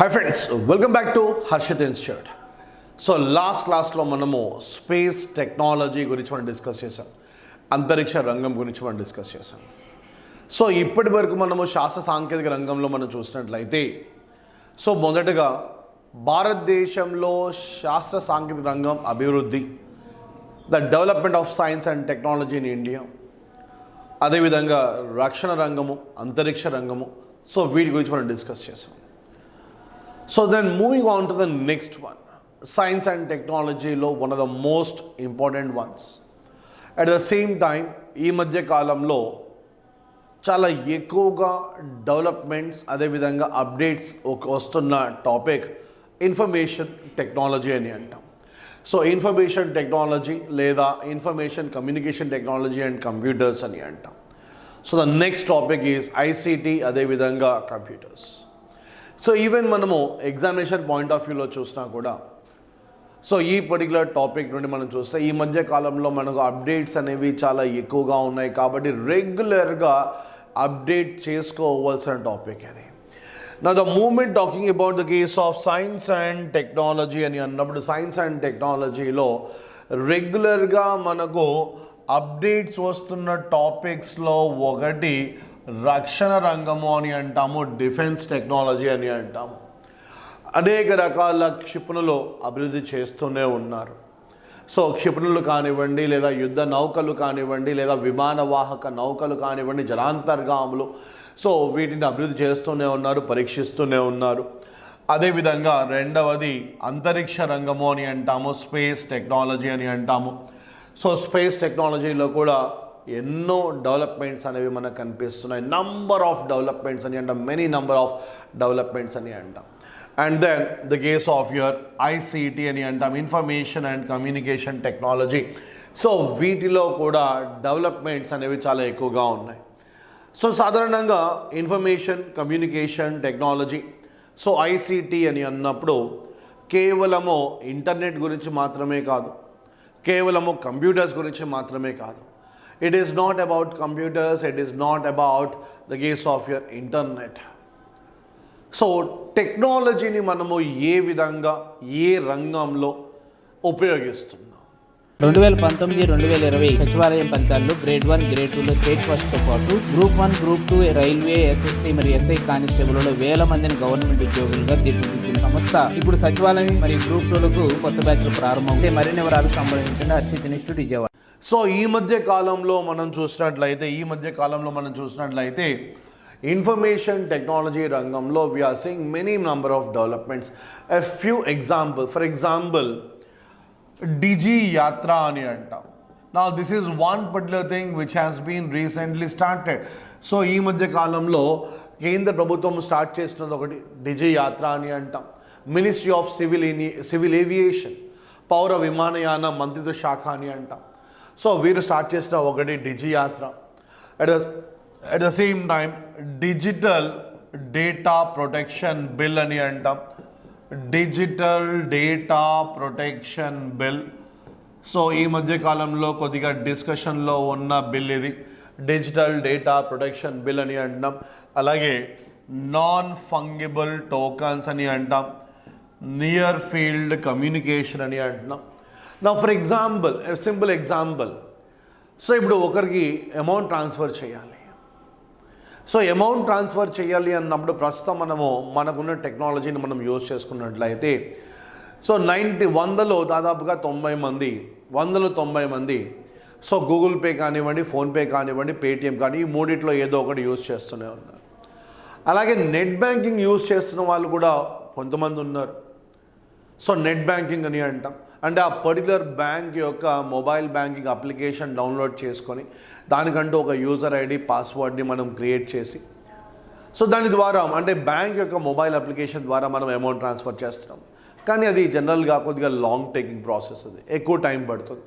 Hi friends, welcome back to Harshith Institute. So last class lo manamu space technology guరించి మనం discuss చేసాం. అంతరిక్ష రంగం గురించి మనం డిస్కస్ చేసాం. సో ఇప్పటి వరకు మనము శాస్త్ర సాంకేతిక రంగంలో మనం చూసినట్లయితే సో మొదటగా భారతదేశంలో శాస్త్ర సాంకేతిక రంగం అభివృద్ధి, the development of science and technology in India, అదేవిధంగా రక్షణ రంగము, అంతరిక్ష రంగము, సో వీటి గురించి మనం డిస్కస్ చేసాం. So then moving on to the next one, science and technology lo one of the most important ones. At the same time, ee madhya kalamlo chala ekkuva developments ade vidhanga updates vastunna topic information technology ani antam. So information technology leda information communication technology and computers ani antam. So the next topic is ICT ade vidhanga computers. So even మనము examination point of వ్యూలో చూసినా కూడా so ఈ particular topic నుండి మనం చూస్తే ఈ మధ్య కాలంలో మనకు అప్డేట్స్ అనేవి చాలా ఎక్కువగా ఉన్నాయి కాబట్టి రెగ్యులర్గా అప్డేట్ చేసుకోవాల్సిన టాపిక్ అది. నా the moment talking about the case of science and technology అని అన్నప్పుడు సైన్స్ అండ్ టెక్నాలజీలో రెగ్యులర్గా మనకు అప్డేట్స్ వస్తున్న టాపిక్స్లో ఒకటి రక్షణ రంగము అని అంటాము, డిఫెన్స్ టెక్నాలజీ అని అంటాము. అనేక రకాల క్షిపణులు అభివృద్ధి చేస్తూనే ఉన్నారు. సో క్షిపణులు కానివ్వండి, లేదా యుద్ధ నౌకలు కానివ్వండి, లేదా విమానవాహక నౌకలు కానివ్వండి, జలాంతర్గాములు, సో వీటిని అభివృద్ధి చేస్తూనే ఉన్నారు, పరీక్షిస్తూనే ఉన్నారు. అదేవిధంగా రెండవది అంతరిక్ష రంగము అని అంటాము, స్పేస్ టెక్నాలజీ అని అంటాము. సో స్పేస్ టెక్నాలజీలో కూడా ఎన్నో డెవలప్మెంట్స్ అనేవి మనకు కనిపిస్తున్నాయి. నంబర్ ఆఫ్ డెవలప్మెంట్స్ అని అంటాం, మెనీ నంబర్ ఆఫ్ డెవలప్మెంట్స్ అని అంటాం. And then the case of your ICT అని అంటాం, information and communication technology. So వీటిలో కూడా డెవలప్మెంట్స్ అనేవి చాలా ఎక్కువగా ఉన్నాయి. సో సాధారణంగా information communication technology, so ICT అని అన్నప్పుడు కేవలము ఇంటర్నెట్ గురించి మాత్రమే కాదు, కేవలము కంప్యూటర్స్ గురించి మాత్రమే కాదు. It is not about computers, it is not about the case of your internet. So టెక్నాలజీని మనము ఏ విధంగా ఏ రంగంలో ఉపయోగిస్తున్నాం? 2019-2020 సచివాలయం ఫలితాల్లో గ్రేడ్ 1, గ్రేడ్ 2లో స్టేట్ ఫస్ట్తో పాటు గ్రూప్ 1, గ్రూప్ 2 రైల్వే, SSC మరియు SI కానిస్టేబుల్లో వేల మందిని గవర్నమెంట్ ఉద్యోగులుగా తీర్చిదిద్దిన సంస్థ ఇప్పుడు సచివాలయం మరియు గ్రూప్ 2లకు కొత్త బ్యాచ్లు ప్రారంభం. మరిన్ని వివరాలు సంబంధించిన హర్షిత్ ఇన్స్టిట్యూట్ విజయవాడ. సో ఈ మధ్య కాలంలో మనం చూసినట్లయితే ఇన్ఫర్మేషన్ టెక్నాలజీ రంగంలో we are seeing many number of developments. A few example, for example, డిజి యాత్ర అని అంటాం. Now this is one particular thing which has been recently started. So ఈ మధ్య కాలంలో కేంద్ర ప్రభుత్వం స్టార్ట్ చేస్తున్నది ఒకటి డిజి యాత్ర అని అంటాం. మినిస్ట్రీ ఆఫ్ సివిల్ ఏవియేషన్, పౌర విమానయాన మంత్రిత్వ శాఖ అని అంటాం. సో వీరు స్టార్ట్ చేసిన ఒకటి డిజి యాత్ర. At the same time digital data protection bill అని అంటాం, digital data protection bill. So ఈ మధ్య కాలంలో కొద్దిగా డిస్కషన్లో ఉన్న బిల్ ఇది, డిజిటల్ డేటా ప్రొటెక్షన్ బిల్ అని అంటాం. అలాగే నాన్ ఫంగిబుల్ టోకన్స్ అని అంటాం, నియర్ ఫీల్డ్ కమ్యూనికేషన్ అని అంటున్నాం. నా for example, simple example, so ఇప్పుడు ఒకరికి అమౌంట్ ట్రాన్స్ఫర్ చేయాలి. సో అమౌంట్ ట్రాన్స్ఫర్ చేయాలి అన్నప్పుడు ప్రస్తుతం మనకున్న టెక్నాలజీని మనం యూజ్ చేసుకున్నట్లయితే సో 100లో దాదాపుగా 90 మంది సో గూగుల్ పే కానివ్వండి, ఫోన్పే కానివ్వండి, పేటిఎం కానీ ఈ మూడిట్లో ఏదో ఒకటి యూజ్ చేస్తూనే ఉన్నారు. అలాగే నెట్ బ్యాంకింగ్ యూజ్ చేస్తున్న వాళ్ళు కూడా కొంతమంది ఉన్నారు. సో నెట్ బ్యాంకింగ్ అని అంటాం, అంటే ఆ పర్టికులర్ బ్యాంక్ యొక్క మొబైల్ బ్యాంకింగ్ అప్లికేషన్ డౌన్లోడ్ చేసుకొని దానికంటూ ఒక యూజర్ ఐడి, పాస్వర్డ్ని మనం క్రియేట్ చేసి సో దాని ద్వారా అంటే బ్యాంక్ యొక్క మొబైల్ అప్లికేషన్ ద్వారా మనం అమౌంట్ ట్రాన్స్ఫర్ చేస్తున్నాం. కానీ అది జనరల్గా కొద్దిగా లాంగ్ టేకింగ్ ప్రాసెస్, అది ఎక్కువ టైం పడుతుంది.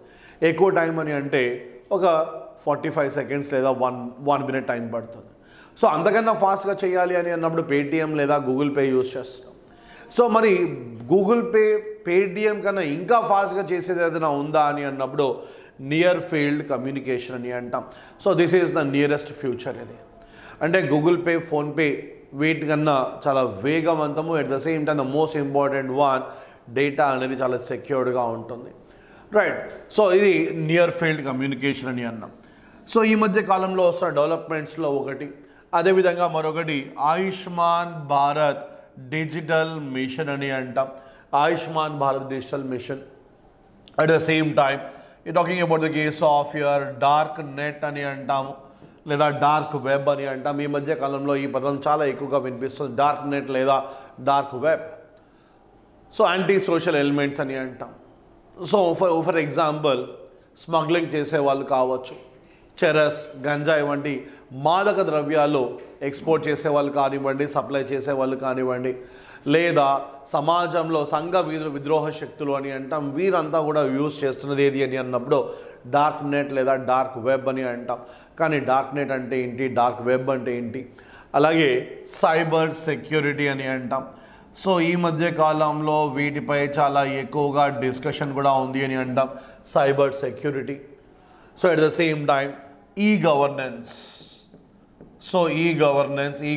ఎక్కువ టైం అని అంటే ఒక 45 సెకండ్స్ లేదా 1 మినిట్ టైం పడుతుంది. సో అంతకన్నా ఫాస్ట్గా చేయాలి అని అన్నప్పుడు పేటిఎం లేదా గూగుల్ పే యూజ్ చేస్తున్నాం. సో మరి గూగుల్ పే, పేటిఎం కన్నా ఇంకా ఫాస్ట్గా చేసేది ఏదైనా ఉందా అని అన్నప్పుడు నియర్ ఫీల్డ్ కమ్యూనికేషన్ అని అంటాం. So this is the nearest future. ఇది అంటే గూగుల్ పే, ఫోన్పే వీటికన్నా చాలా వేగవంతము, at the same time the most important one data అనేది చాలా సెక్యూర్డ్గా ఉంటుంది. రైట్. సో ఇది నియర్ ఫీల్డ్ కమ్యూనికేషన్ అని అన్నాం. సో ఈ మధ్య కాలంలో వస్తున్న డెవలప్మెంట్స్లో ఒకటి, అదేవిధంగా మరొకటి ఆయుష్మాన్ భారత్ డిజిటల్ మిషన్ అని అంటాం. Ayushman Bharat digital mission. At the same time ఈ talking about the case of your dark net అని అంటాము, లేదా డార్క్ వెబ్ అని అంటాం. ఈ మధ్య కాలంలో ఈ పదం చాలా ఎక్కువగా వినిపిస్తుంది, డార్క్ నెట్ లేదా dark web. So anti social elements అని అంటాం. సో ఫర్ ఎగ్జాంపుల్ స్మగ్లింగ్ చేసే వాళ్ళు కావచ్చు, చెరస్, గంజాయి వంటి మాదక ద్రవ్యాలు ఎక్స్పోర్ట్ చేసేవాళ్ళు కానివ్వండి, సప్లై చేసేవాళ్ళు కానివ్వండి, లేదా సమాజంలో సంఘ విద్రోహ శక్తులు అని అంటాం. వీరంతా కూడా యూజ్ చేస్తున్నది ఏది అని అన్నప్పుడు డార్క్ నెట్ లేదా డార్క్ వెబ్ అని అంటాం. కానీ డార్క్ నెట్ అంటే ఏంటి, డార్క్ వెబ్ అంటే ఏంటి? అలాగే సైబర్ సెక్యూరిటీ అని అంటాం. సో ఈ మధ్య కాలంలో వీటిపై చాలా ఎక్కువగా డిస్కషన్ కూడా ఉంది అని అంటాం, cyber security. So at the same time e governance. So ఈ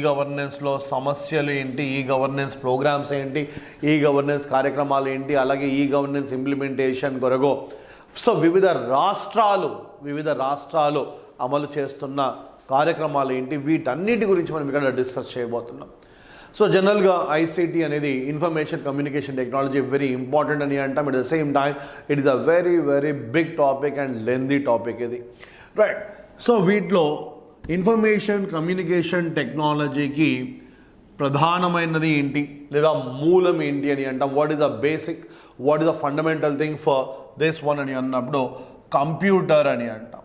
గవర్నెన్స్లో సమస్యలు ఏంటి, ఈ గవర్నెన్స్ ప్రోగ్రామ్స్ ఏంటి, ఈ గవర్నెన్స్ కార్యక్రమాలు ఏంటి, అలాగే ఈ గవర్నెన్స్ ఇంప్లిమెంటేషన్ కొరకు సో వివిధ రాష్ట్రాలు అమలు చేస్తున్న కార్యక్రమాలు ఏంటి, వీటన్నిటి గురించి మనం ఇక్కడ డిస్కస్ చేయబోతున్నాం. సో జనరల్గా ఐసీటీ అనేది information communication technology very important అని అంటాం. At the same time it is a very very big topic and lengthy topic ఇది. రైట్. సో వీటిలో ఇన్ఫర్మేషన్ కమ్యూనికేషన్ టెక్నాలజీకి ప్రధానమైనది ఏంటి లేదా మూలం ఏంటి అని అంటాం. What is the basic, what is the fundamental thing for this one అని అన్నప్పుడు కంప్యూటర్ అని అంటాం.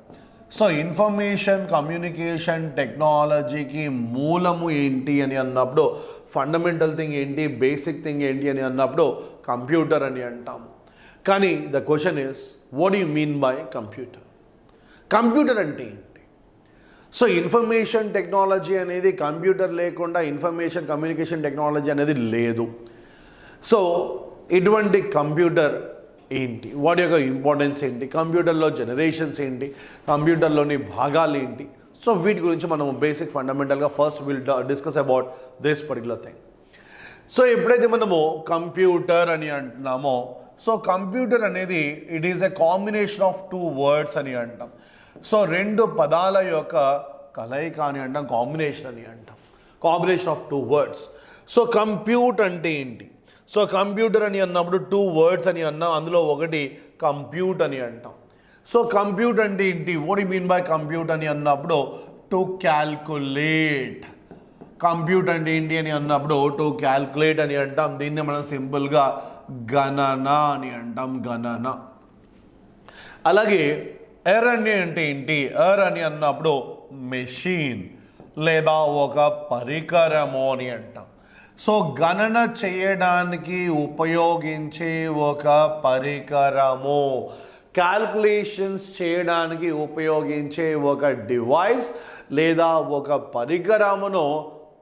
సో ఇన్ఫర్మేషన్ కమ్యూనికేషన్ టెక్నాలజీకి మూలము ఏంటి అని అన్నప్పుడు, ఫండమెంటల్ థింగ్ ఏంటి, బేసిక్ థింగ్ ఏంటి అని అన్నప్పుడు కంప్యూటర్ అని అంటాము. కానీ the question is, what you mean by computer? Computer అంటే ఏంటి? సో ఇన్ఫర్మేషన్ టెక్నాలజీ అనేది కంప్యూటర్ లేకుండా ఇన్ఫర్మేషన్ కమ్యూనికేషన్ టెక్నాలజీ అనేది లేదు. సో ఇటువంటి కంప్యూటర్ ఏంటి, వాటి యొక్క ఇంపార్టెన్స్ ఏంటి, కంప్యూటర్లో జనరేషన్స్ ఏంటి, కంప్యూటర్లోని భాగాలు ఏంటి? సో వీటి గురించి మనం బేసిక్ ఫండమెంటల్గా first will discuss about this particular thing. So ఎప్పుడైతే మనము కంప్యూటర్ అని అంటున్నామో, సో కంప్యూటర్ అనేది it is a combination of two words అని అంటాం. సో రెండు పదాల యొక్క కలయిక అని అంటాం, కాంబినేషన్ అని అంటాం, combination of two words. So compute అంటే ఏంటి? సో కంప్యూటర్ అని అన్నప్పుడు టూ వర్డ్స్ అని అన్నాం, అందులో ఒకటి కంప్యూట్ అని అంటాం. సో కంప్యూట్ అంటే ఏంటి, what you mean by compute అని అన్నప్పుడు టు క్యాల్కులేట్. కంప్యూట్ అంటే ఏంటి అని అన్నప్పుడు టు క్యాల్కులేట్ అని అంటాం. దీన్ని మనం సింపుల్గా గణన అని అంటాం, గణన. అలాగే ఎర్ అంటే ఏంటి, ఎర్ అని అన్నప్పుడు మెషిన్ లేదా ఒక పరికరము అని అంటాం. సో గణన చేయడానికి ఉపయోగించే ఒక పరికరము, క్యాల్కులేషన్స్ చేయడానికి ఉపయోగించే ఒక డివైస్ లేదా ఒక పరికరమును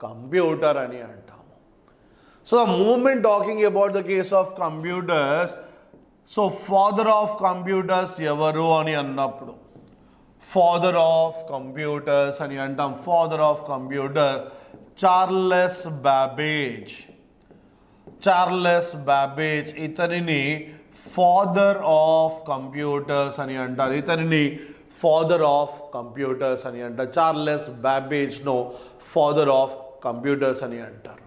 కంప్యూటర్ అని అంటాము. So the moment talking about the case of computers, so father of computers ఎవరు అని అన్నప్పుడు, ఫాదర్ ఆఫ్ కంప్యూటర్స్ అని అంటాం. Father of computers Charles Babbage. Charles Babbage ఇతనిని ఫాదర్ ఆఫ్ కంప్యూటర్స్ అని అంటారు, ఇతనిని ఫాదర్ ఆఫ్ కంప్యూటర్స్ అని అంటారు. చార్లెస్ బ్యాబేజ్ను ఫాదర్ ఆఫ్ కంప్యూటర్స్ అని అంటారు.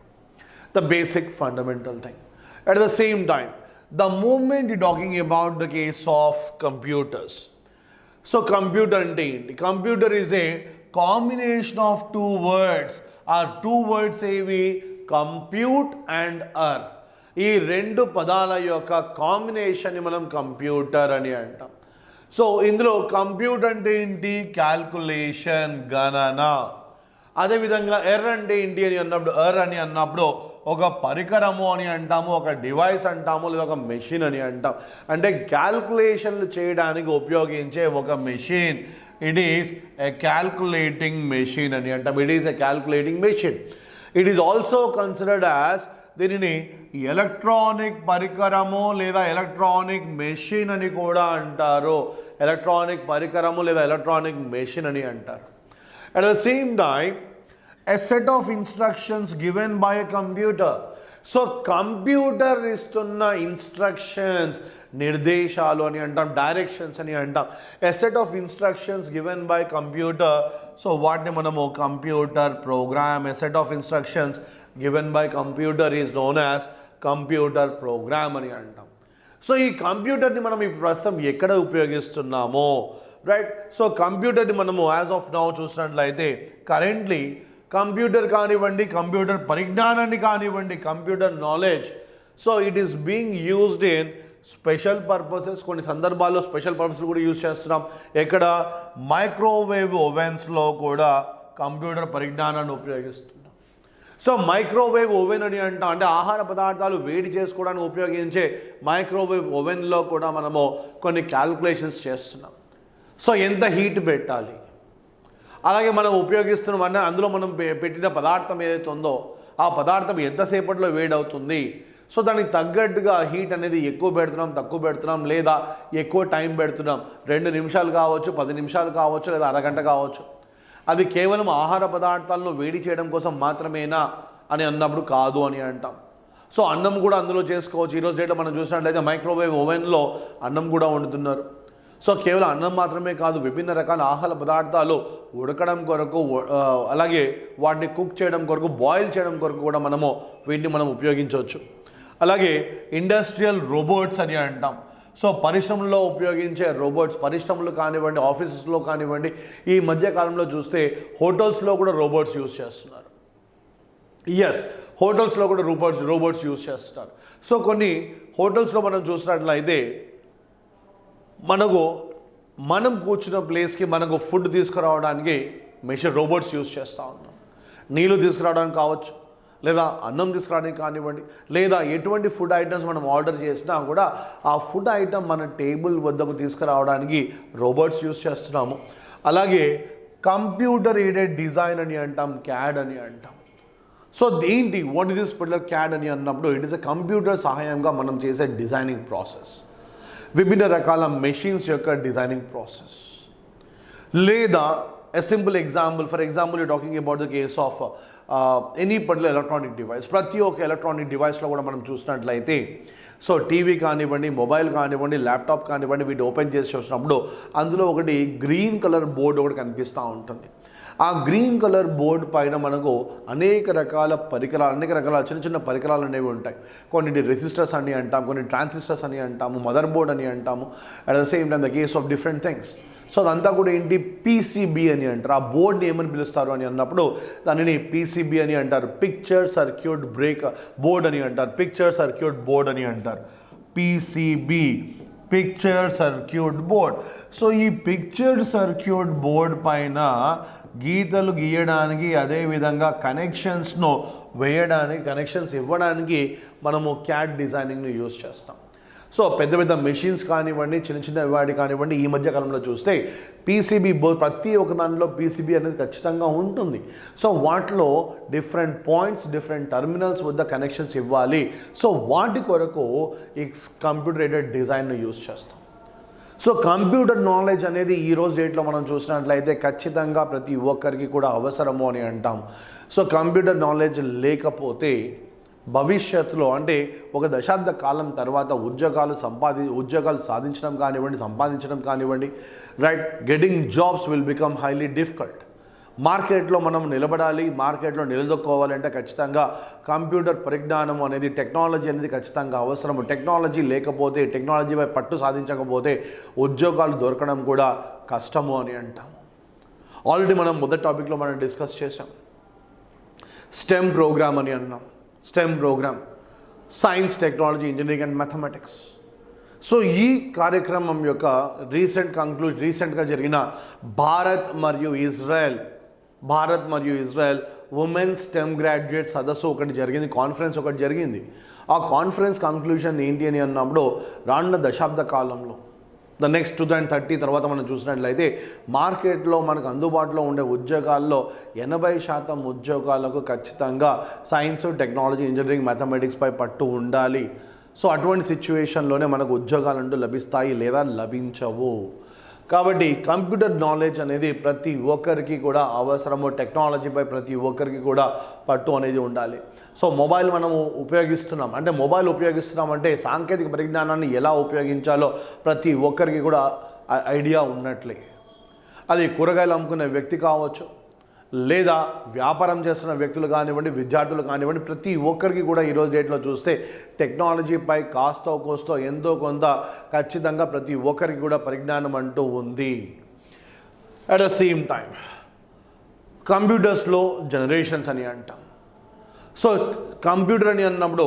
The basic fundamental thing. At the same time the moment you're talking about the case of computers, so computer ante enti, computer is a combination of two words, or two words evi compute and er. ఈ రెండు పదాల యొక్క combination ని మనం computer అని అంటాం. So ఇందులో compute అంటే ఏంటి, క్యాల్కులేషన్, గణన. అదేవిధంగా ఎర్ అంటే ఏంటి అని అన్నప్పుడు, ఎర్ అని అన్నప్పుడు ఒక పరికరము అని అంటాము, ఒక డివైస్ అంటాము, లేదా ఒక మెషిన్ అని అంటాం. అంటే క్యాల్కులేషన్లు చేయడానికి ఉపయోగించే ఒక machine. It is a calculating machine అని అంటాం. It is a calculating machine. It is also considered as, దీనిని ఎలక్ట్రానిక్ పరికరము లేదా ఎలక్ట్రానిక్ మెషిన్ అని కూడా అంటారు. ఎలక్ట్రానిక్ పరికరము లేదా ఎలక్ట్రానిక్ మెషిన్ అని అంటారు. At the same time a set of instructions given by a computer. So computer ఇస్తున్న ఇన్స్ట్రక్షన్స్, నిర్దేశాలు అని అంటాం, డైరెక్షన్స్ అని అంటాం. a set of instructions given by computer, so వాటిని మనము computer program. a set of instructions given by computer is known as computer program అని అంటాం. So ఈ కంప్యూటర్ని మనం ఈ ప్రస్తుతం ఎక్కడ ఉపయోగిస్తున్నామో, రైట్? సో కంప్యూటర్ని మనము యాజ్ ఆఫ్ నౌ చూసినట్లయితే కరెంట్లీ కంప్యూటర్ కానివ్వండి, కంప్యూటర్ పరిజ్ఞానాన్ని కానివ్వండి, computer knowledge, so it is being used in special purposes. కొన్ని సందర్భాల్లో స్పెషల్ పర్పస్లు కూడా యూజ్ చేస్తున్నాం. ఎక్కడ? మైక్రోవేవ్ ఓవెన్స్లో కూడా కంప్యూటర్ పరిజ్ఞానాన్ని ఉపయోగిస్తున్నాం. సో మైక్రోవేవ్ ఓవెన్ అని అంటాం, అంటే ఆహార పదార్థాలు వేడి చేసుకోవడానికి ఉపయోగించే మైక్రోవేవ్ ఓవెన్లో కూడా మనము కొన్ని క్యాల్కులేషన్స్ చేస్తున్నాం. సో ఎంత హీట్ పెట్టాలి, అలాగే మనం ఉపయోగిస్తున్నాం అందులో మనం పెట్టిన పదార్థం ఏదైతే ఉందో ఆ పదార్థం ఎంతసేపట్లో వేడవుతుంది, సో దానికి తగ్గట్టుగా హీట్ అనేది ఎక్కువ పెడుతున్నాం, తక్కువ పెడుతున్నాం, లేదా ఎక్కువ టైం పెడుతున్నాం. 2 నిమిషాలు కావచ్చు, 10 నిమిషాలు కావచ్చు, లేదా అరగంట కావచ్చు. అది కేవలం ఆహార పదార్థాలను వేడి చేయడం కోసం మాత్రమేనా అని అన్నప్పుడు కాదు అని అంటాం. సో అన్నం కూడా అందులో చేసుకోవచ్చు. ఈరోజు డేట్లో మనం చూసినట్లయితే మైక్రోవేవ్ ఓవెన్లో అన్నం కూడా వండుతున్నారు. సో కేవలం అన్నం మాత్రమే కాదు, విభిన్న రకాల ఆహార పదార్థాలు ఉడకడం కొరకు, అలాగే వాటిని కుక్ చేయడం కొరకు, బాయిల్ చేయడం కొరకు కూడా వీటిని మనం ఉపయోగించవచ్చు. అలాగే ఇండస్ట్రియల్ రోబోట్స్ అని అంటాం. సో పరిశ్రమల్లో ఉపయోగించే రోబోట్స్, పరిశ్రమలు కానివ్వండి, ఆఫీసెస్లో కానివ్వండి, ఈ మధ్య కాలంలో చూస్తే హోటల్స్లో కూడా రోబోట్స్ యూజ్ చేస్తున్నారు. ఎస్, హోటల్స్లో కూడా రోబోట్స్ యూజ్ చేస్తున్నారు. సో కొన్ని హోటల్స్లో మనం చూసినట్లయితే మనం కూర్చున్న ప్లేస్కి మనకు ఫుడ్ తీసుకురావడానికి రోబోట్స్ యూజ్ చేస్తూ ఉన్నాం. నీళ్ళు తీసుకురావడానికి కావచ్చు, లేదా అన్నం తీసుకురావడానికి కానివ్వండి, లేదా ఎటువంటి ఫుడ్ ఐటమ్స్ మనం ఆర్డర్ చేసినా కూడా ఆ ఫుడ్ ఐటమ్ మన టేబుల్ వద్దకు తీసుకురావడానికి రోబోట్స్ యూజ్ చేస్తున్నాము. అలాగే కంప్యూటర్ ఎయిడెడ్ డిజైన్ అని అంటాం, క్యాడ్ అని అంటాం. సో ఏంటి, what is this particular card అని అన్నప్పుడు ఇట్ ఈస్ ఎ కంప్యూటర్ సహాయంగా మనం చేసే డిజైనింగ్ ప్రాసెస్, విభిన్న రకాల మెషిన్స్ యొక్క డిజైనింగ్ ప్రాసెస్. లేదా a simple example, for example you talking about the case of any particular electronic device. ప్రతి ఒక్క ఎలక్ట్రానిక్ డివైస్లో కూడా మనం చూసినట్లయితే, సో టీవీ కానివ్వండి, మొబైల్ కానివ్వండి, ల్యాప్టాప్ కానివ్వండి, వీటి ఓపెన్ చేసి చూసినప్పుడు అందులో ఒకటి గ్రీన్ కలర్ బోర్డు ఒకటి కనిపిస్తూ ఉంటుంది. ఆ గ్రీన్ కలర్ బోర్డు పైన మనకు అనేక రకాల చిన్న చిన్న పరికరాలు అనేవి ఉంటాయి. కొన్ని రెసిస్టర్స్ అని అంటాం, కొన్ని ట్రాన్సిస్టర్స్ అని అంటాము, మదర్ బోర్డ్ అని అంటాము. At the same time the case of different things. So అదంతా కూడా ఏంటి, పీసీబీ అని అంటారు. ఆ బోర్డ్ని ఏమని పిలుస్తారు అని అన్నప్పుడు దానిని పీసీబీ అని అంటారు. పిక్చర్ సర్క్యూట్ బోర్డ్ అని అంటారు, పిక్చర్ సర్క్యూట్ బోర్డ్ అని అంటారు. PCB, picture circuit board. So ఈ పిక్చర్ సర్క్యూట్ బోర్డ్ పైన గీతలు గీయడానికి, అదేవిధంగా కనెక్షన్స్ను వేయడానికి, కనెక్షన్స్ ఇవ్వడానికి మనము క్యాడ్ డిజైనింగ్ను యూజ్ చేస్తాం. సో పెద్ద పెద్ద మెషిన్స్ కానివ్వండి, చిన్న చిన్న వాటి కానివ్వండి, ఈ మధ్య కాలంలో చూస్తే పీసీబీ బోర్డ్, ప్రతి ఒక్క దానిలో పీసీబీ అనేది ఖచ్చితంగా ఉంటుంది. సో వాటిలో డిఫరెంట్ పాయింట్స్, డిఫరెంట్ టర్మినల్స్ వద్ద కనెక్షన్స్ ఇవ్వాలి. సో వాటి కొరకు ఈ కంప్యూటర్ ఎయిడెడ్ డిజైన్ను యూజ్ చేస్తాం. సో కంప్యూటర్ నాలెడ్జ్ అనేది ఈరోజు డేట్లో మనం చూసినట్లయితే ఖచ్చితంగా ప్రతి ఒక్కరికి కూడా అవసరము అని అంటాం. సో కంప్యూటర్ నాలెడ్జ్ లేకపోతే భవిష్యత్తులో, అంటే ఒక దశాబ్ద కాలం తర్వాత ఉద్యోగాలు సాధించడం కానివ్వండి, సంపాదించడం కానివ్వండి, right, getting jobs will become highly difficult. మార్కెట్లో మనం నిలబడాలి, మార్కెట్లో నిలదొక్కోవాలంటే ఖచ్చితంగా కంప్యూటర్ పరిజ్ఞానం అనేది, టెక్నాలజీ అనేది ఖచ్చితంగా అవసరము. టెక్నాలజీ లేకపోతే, టెక్నాలజీపై పట్టు సాధించకపోతే ఉద్యోగాలు దొరకడం కూడా కష్టము అని అంటాము. ఆల్రెడీ మనం మొదటి టాపిక్లో మనం డిస్కస్ చేసాం, స్టెమ్ ప్రోగ్రామ్ అని అన్నాం. STEM programme, science, technology, engineering and mathematics. So ఈ కార్యక్రమం యొక్క రీసెంట్గా జరిగిన భారత్ మరియు ఇజ్రాయెల్ ఉమెన్ స్టెమ్ గ్రాడ్యుయేట్ సదస్సు ఒకటి జరిగింది, కాన్ఫరెన్స్ ఒకటి జరిగింది. ఆ కాన్ఫరెన్స్ కంక్లూజన్ ఏంటి అని అన్నప్పుడు, రానున్న దశాబ్ద కాలంలో, ద నెక్స్ట్ 2030 తర్వాత మనం చూసినట్లయితే మార్కెట్లో మనకు అందుబాటులో ఉండే ఉద్యోగాల్లో 80% ఉద్యోగాలకు ఖచ్చితంగా సైన్స్, టెక్నాలజీ, ఇంజనీరింగ్, మ్యాథమెటిక్స్పై పట్టు ఉండాలి. సో అటువంటి సిచ్యువేషన్లోనే మనకు ఉద్యోగాలంటూ లభిస్తాయి లేదా లభించవు. కాబట్టి కంప్యూటర్ నాలెడ్జ్ అనేది ప్రతి ఒక్కరికి కూడా అవసరము. టెక్నాలజీపై ప్రతి ఒక్కరికి కూడా పట్టు అనేది ఉండాలి. సో మొబైల్ మనము ఉపయోగిస్తున్నాం అంటే ఉపయోగిస్తున్నామంటే సాంకేతిక పరిజ్ఞానాన్ని ఎలా ఉపయోగించాలో ప్రతి ఒక్కరికి కూడా ఐడియా ఉన్నట్లే. అది కూరగాయలు అమ్ముకునే వ్యక్తి కావచ్చు, లేదా వ్యాపారం చేస్తున్న వ్యక్తులు కానివ్వండి, విద్యార్థులు కానివ్వండి, ప్రతి ఒక్కరికి కూడా ఈరోజు డేట్లో చూస్తే టెక్నాలజీపై కాస్తో కోస్తో ఎంతో కొంత ఖచ్చితంగా ప్రతి ఒక్కరికి కూడా పరిజ్ఞానం అంటూ ఉంది. అట్ ద సేమ్ టైం కంప్యూటర్స్లో జనరేషన్స్ అని అంటాం. సో కంప్యూటర్ అని అన్నప్పుడు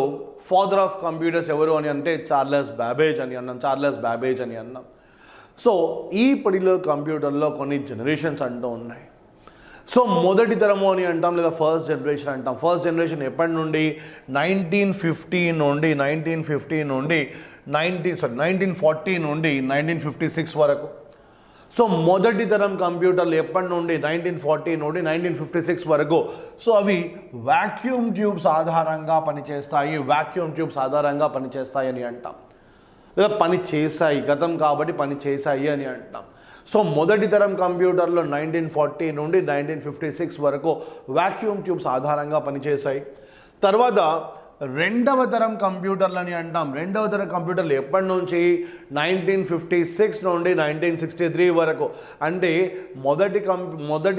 ఫాదర్ ఆఫ్ కంప్యూటర్స్ ఎవరు అని అంటే చార్లెస్ బ్యాబేజ్ అని అన్నాం. సో ఈ పడిలో కంప్యూటర్లో కొన్ని జనరేషన్స్ అంటూ ఉన్నాయి. సో మొదటి తరము అని అంటాం, లేదా ఫస్ట్ జనరేషన్ అంటాం. ఫస్ట్ జనరేషన్ ఎప్పటి నుండి 1940 నుండి 1956 వరకు. సో మొదటి తరం కంప్యూటర్లు ఎప్పటి నుండి 1940 నుండి 1956 వరకు. సో అవి వాక్యూమ్ ట్యూబ్స్ ఆధారంగా పనిచేస్తాయి అని అంటాం, లేదా పని చేశాయి, గతం కాబట్టి పని చేశాయి అని అంటాం. సో మొదటి తరం కంప్యూటర్లో 1940 నుండి 1956 వరకు వాక్యూమ్ ట్యూబ్స్ ఆధారంగా పనిచేశాయి. తర్వాత రెండవ తరం కంప్యూటర్లు అని అంటాం. రెండవ తరం కంప్యూటర్లు ఎప్పటి నుంచి 1956 నుండి 1963 వరకు. అంటే మొదటి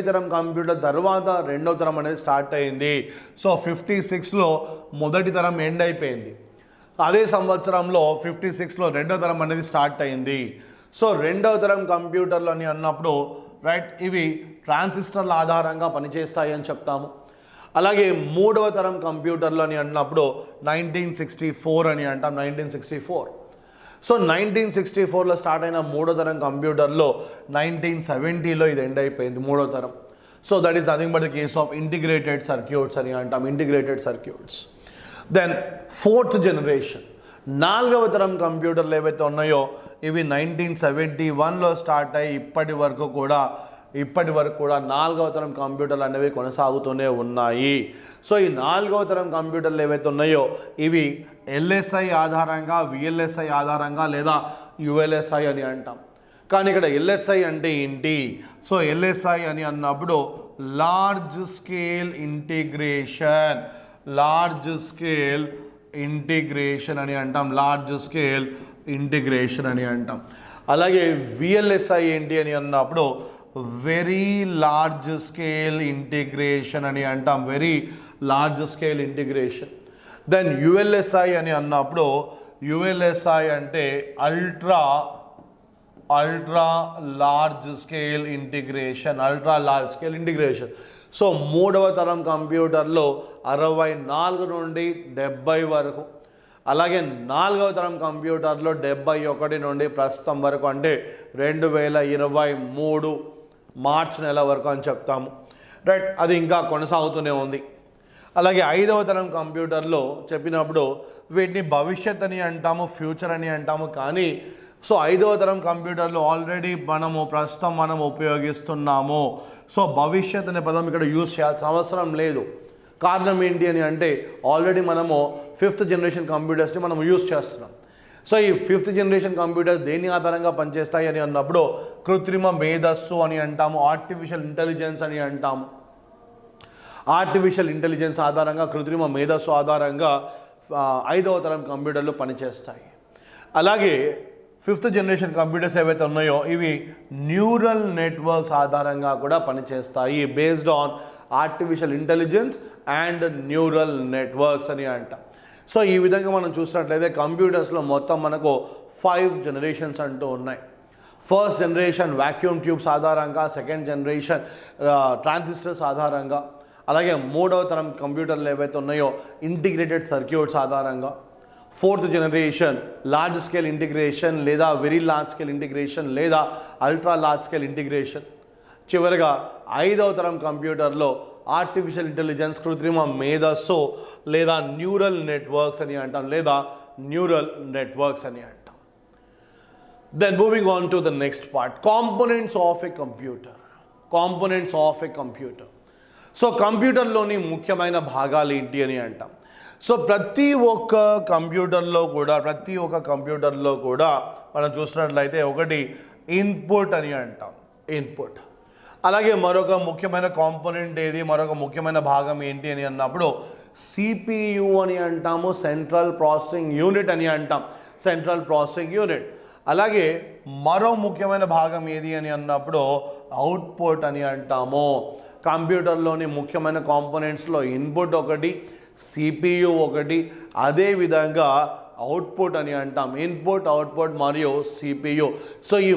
తరం కంప్యూటర్ తర్వాత రెండవ తరం అనేది స్టార్ట్ అయింది. సో 56లో మొదటి తరం ఎండ్ అయిపోయింది. అదే సంవత్సరంలో 56లో రెండవ తరం అనేది స్టార్ట్ అయింది. సో రెండవ తరం కంప్యూటర్లు అని అన్నప్పుడు రైట్, ఇవి ట్రాన్సిస్టర్ల ఆధారంగా పనిచేస్తాయి అని చెప్తాము. అలాగే మూడవ తరం కంప్యూటర్లు అని అన్నప్పుడు 1964 అని అంటాం. 1964. సో 1964లో స్టార్ట్ అయిన మూడో తరం కంప్యూటర్లో 1970లో ఇది ఎండ్ అయిపోయింది మూడో తరం. So that is nothing but the case of integrated circuits అని అంటాం. Integrated circuits. Then fourth generation, నాలుగవ తరం కంప్యూటర్లు ఏవైతే ఉన్నాయో ఇవి 1971లో స్టార్ట్ అయ్యి ఇప్పటి వరకు కూడా నాలుగవ తరం కంప్యూటర్లు అనేవి కొనసాగుతూనే ఉన్నాయి. సో ఈ నాలుగవ తరం కంప్యూటర్లు ఏవైతే ఉన్నాయో ఇవి ఎల్ఎస్ఐ ఆధారంగా, విఎల్ఎస్ఐ ఆధారంగా, లేదా యుఎల్ఎస్ఐ అని అంటాం. కానీ ఇక్కడ ఎల్ఎస్ఐ అంటే ఏంటి? సో ఎల్ఎస్ఐ అని అన్నప్పుడు లార్జ్ స్కేల్ ఇంటిగ్రేషన్ అని అంటాం. లార్జ్ స్కేల్ ఇంటిగ్రేషన్ అని అంటాం. అలాగే విఎల్ఎస్ఐ ఏంటి అని అన్నప్పుడు వెరీ లార్జ్ స్కేల్ ఇంటిగ్రేషన్ అని అంటాం. Very large scale integration. Then ULSI అని అన్నప్పుడు యుఎల్ఎస్ఐ అంటే ultra large scale integration. So మూడవ తరం కంప్యూటర్లో 64 నుండి 70 వరకు. అలాగే నాలుగవ తరం కంప్యూటర్లో 71 నుండి ప్రస్తుతం వరకు, అంటే 2023 మార్చ్ నెల వరకు అని చెప్తాము. రైట్, అది ఇంకా కొనసాగుతూనే ఉంది. అలాగే ఐదవ తరం కంప్యూటర్లో చెప్పినప్పుడు వీటిని భవిష్యత్ అని అంటాము, ఫ్యూచర్ అని అంటాము. కానీ సో ఐదవ తరం కంప్యూటర్లు ఆల్రెడీ ప్రస్తుతం మనం ఉపయోగిస్తున్నాము. సో భవిష్యత్ అనే పదం ఇక్కడ యూజ్ చేయాల్సిన అవసరం లేదు. కారణం ఏంటి అని అంటే ఆల్రెడీ మనము 5th జనరేషన్ కంప్యూటర్స్ని మనం యూజ్ చేస్తున్నాం. సో ఈ 5th జనరేషన్ కంప్యూటర్స్ దేని ఆధారంగా పనిచేస్తాయి అని అన్నప్పుడు కృత్రిమ మేధస్సు అని అంటాము, ఆర్టిఫిషియల్ ఇంటెలిజెన్స్ అని అంటాము. ఆర్టిఫిషియల్ ఇంటెలిజెన్స్ ఆధారంగా, కృత్రిమ మేధస్సు ఆధారంగా ఐదవ తరం కంప్యూటర్లు పనిచేస్తాయి. అలాగే 5th జనరేషన్ కంప్యూటర్స్ ఏవైతే ఉన్నాయో ఇవి న్యూరల్ నెట్వర్క్స్ ఆధారంగా కూడా పనిచేస్తాయి. Based on artificial intelligence and neural networks అని అంటాం. సో ఈ విధంగా మనం చూసినట్లయితే కంప్యూటర్స్లో మొత్తం మనకు 5 జనరేషన్స్ అంటూ ఉన్నాయి. ఫస్ట్ జనరేషన్ వాక్యూమ్ ట్యూబ్స్ ఆధారంగా, సెకండ్ జనరేషన్ ట్రాన్సిస్టర్స్ ఆధారంగా, అలాగే మూడవ తరం కంప్యూటర్లు ఏవైతే ఉన్నాయో ఇంటిగ్రేటెడ్ సర్క్యూట్స్ ఆధారంగా, 4th generation large scale integration లేదా వెరీ లార్జ్ స్కేల్ ఇంటిగ్రేషన్ లేదా అల్ట్రా లార్జ్ స్కేల్ ఇంటిగ్రేషన్. చివరిగా ఐదవ తరం కంప్యూటర్లో ఆర్టిఫిషియల్ ఇంటెలిజెన్స్, కృత్రిమ మేధస్సు లేదా న్యూరల్ నెట్వర్క్స్ అని అంటాం. Then moving on to the next part, components of a computer. So కంప్యూటర్లోని ముఖ్యమైన భాగాలు ఏంటి అని అంటాం. సో ప్రతి ఒక్క కంప్యూటర్లో కూడా మనం చూసినట్లయితే ఒకటి ఇన్పుట్ అని అంటాం, ఇన్పుట్. అలాగే మరొక ముఖ్యమైన కాంపోనెంట్ ఏది, మరొక ముఖ్యమైన భాగం ఏంటి అని అన్నప్పుడు సిపియు అని అంటాము, సెంట్రల్ ప్రాసెసింగ్ యూనిట్ అని అంటాం, సెంట్రల్ ప్రాసెసింగ్ యూనిట్. అలాగే మరో ముఖ్యమైన భాగం ఏది అని అన్నప్పుడు అవుట్పుట్ అని అంటాము. కంప్యూటర్లోని ముఖ్యమైన కాంపోనెంట్స్లో ఇన్పుట్ ఒకటి, సిపియు ఒకటి, అదేవిధంగా అవుట్పుట్ అని అంటాం, ఇన్పుట్, అవుట్పుట్ మరియు సిపియు. సో ఈ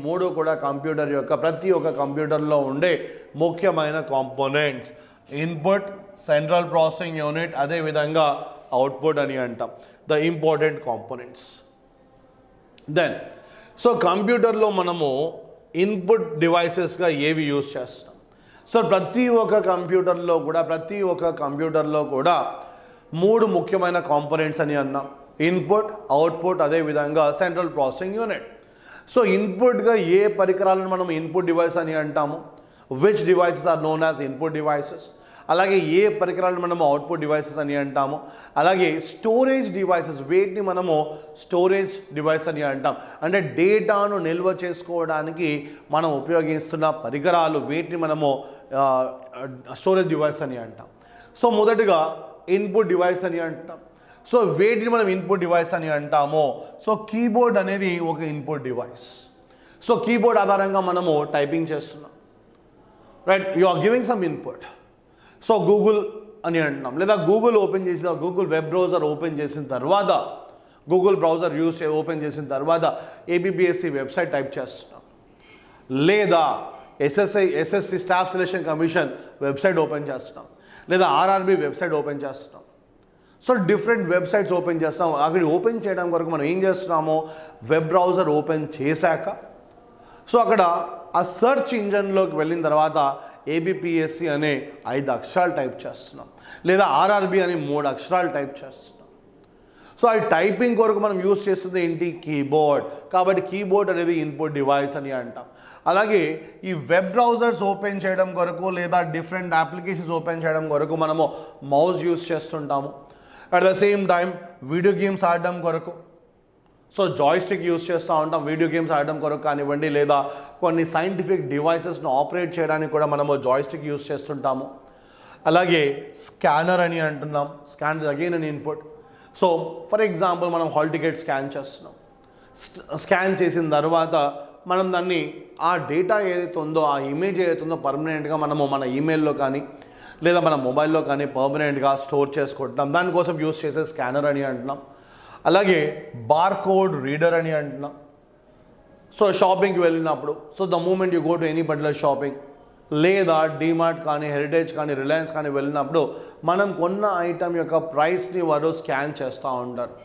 మూడు కూడా కంప్యూటర్ యొక్క ప్రతి ఒక్క కంప్యూటర్లో ఉండే ముఖ్యమైన components. Input, central processing unit, అదేవిధంగా అవుట్పుట్ అని అంటాం, the important components. Then so కంప్యూటర్లో మనము ఇన్పుట్ డివైసెస్గా ఏవి యూజ్ చేస్తాం? సో ప్రతి ఒక్క కంప్యూటర్లో కూడా మూడు ముఖ్యమైన కాంపోనెంట్స్ అని అన్నాం, ఇన్పుట్, అవుట్పుట్, అదేవిధంగా సెంట్రల్ ప్రాసెసింగ్ యూనిట్. సో ఇన్పుట్గా ఏ పరికరాలను మనం ఇన్పుట్ డివైస్ అని అంటాము, which devices are known as input devices. అలాగే ఏ పరికరాలను మనము అవుట్పుట్ డివైసెస్ అని అంటాము. అలాగే స్టోరేజ్ డివైసెస్, వీటిని మనము స్టోరేజ్ డివైస్ అని అంటాం, అంటే డేటాను నిల్వ చేసుకోవడానికి మనం ఉపయోగిస్తున్న పరికరాలు, వీటిని మనము స్టోరేజ్ డివైస్ అని అంటాం. సో మొదటిగా ఇన్పుట్ డివైస్ అని అంటాం. సో వేటిని మనం ఇన్పుట్ డివైస్ అని అంటామో, సో కీబోర్డ్ అనేది ఒక ఇన్పుట్ డివైస్. సో కీబోర్డ్ ఆధారంగా మనము టైపింగ్ చేస్తున్నాం, right? You are giving some input. So Google అని అంటున్నాం, లేదా గూగుల్ ఓపెన్ చేసిన గూగుల్ వెబ్ బ్రౌజర్ ఓపెన్ చేసిన తర్వాత, గూగుల్ బ్రౌజర్ ఓపెన్ చేసిన తర్వాత ఏపీఎస్సి వెబ్సైట్ టైప్ చేస్తున్నాం, లేదా SSC staff selection commission website open చేస్తున్నాం, లేదా ఆర్ఆర్బి వెబ్సైట్ ఓపెన్ చేస్తున్నాం. సో డిఫరెంట్ వెబ్సైట్స్ ఓపెన్ చేస్తున్నాం. అక్కడ ఓపెన్ చేయడం వరకు మనం ఏం చేస్తున్నామో, వెబ్ బ్రౌజర్ ఓపెన్ చేశాక సో అక్కడ ఆ సెర్చ్ ఇంజన్లోకి వెళ్ళిన తర్వాత ఏబిపిఎస్సి అనే 5 అక్షరాలు టైప్ చేస్తున్నాం, లేదా ఆర్ఆర్బి అని 3 అక్షరాలు టైప్ చేస్తున్నాం. సో ఆ టైపింగ్ కొరకు మనం యూజ్ చేస్తుంది ఏంటి? కీబోర్డ్. కాబట్టి కీబోర్డ్ అనేది ఇన్పుట్ డివైస్ అని అంటాం. అలాగే ఈ వెబ్ బ్రౌజర్స్ ఓపెన్ చేయడం కొరకు, లేదా డిఫరెంట్ అప్లికేషన్స్ ఓపెన్ చేయడం కొరకు మనము మౌస్ యూజ్ చేస్తుంటాము. At the same time video games ఆడడం కొరకు సో జాయ్స్టిక్ యూజ్ చేస్తూ ఉంటాం, వీడియో గేమ్స్ ఆడడం కొరకు కానివ్వండి, లేదా కొన్ని సైంటిఫిక్ డివైసెస్ను ఆపరేట్ చేయడానికి కూడా మనము జాయ్స్టిక్ యూజ్ చేస్తుంటాము. అలాగే స్కానర్ అని అంటున్నాం, స్కానర్ అగైన్ అని ఇన్పుట్. సో ఫర్ ఎగ్జాంపుల్ మనం హాల్ టికెట్ స్కాన్ చేస్తున్నాం, స్కాన్ చేసిన తర్వాత మనం దాన్ని ఆ డేటా ఏదైతే ఉందో, ఆ ఇమేజ్ ఏదైతే ఉందో పర్మనెంట్గా మనము మన ఈమెయిల్లో కానీ లేదా మన మొబైల్లో కానీ పర్మనెంట్గా స్టోర్ చేసుకుంటున్నాం, దానికోసం యూజ్ చేసే స్కానర్ అని అంటున్నాం. అలాగే బార్కోడ్ రీడర్ అని అంటున్నాం. సో షాపింగ్కి వెళ్ళినప్పుడు, so the moment you go to any particular shopping, లేదా డీమార్ట్ కానీ, హెరిటేజ్ కానీ, రిలయన్స్ కానీ వెళ్ళినప్పుడు మనం కొన్న ఐటమ్ యొక్క ప్రైస్ని వారు స్కాన్ చేస్తూ ఉంటారు.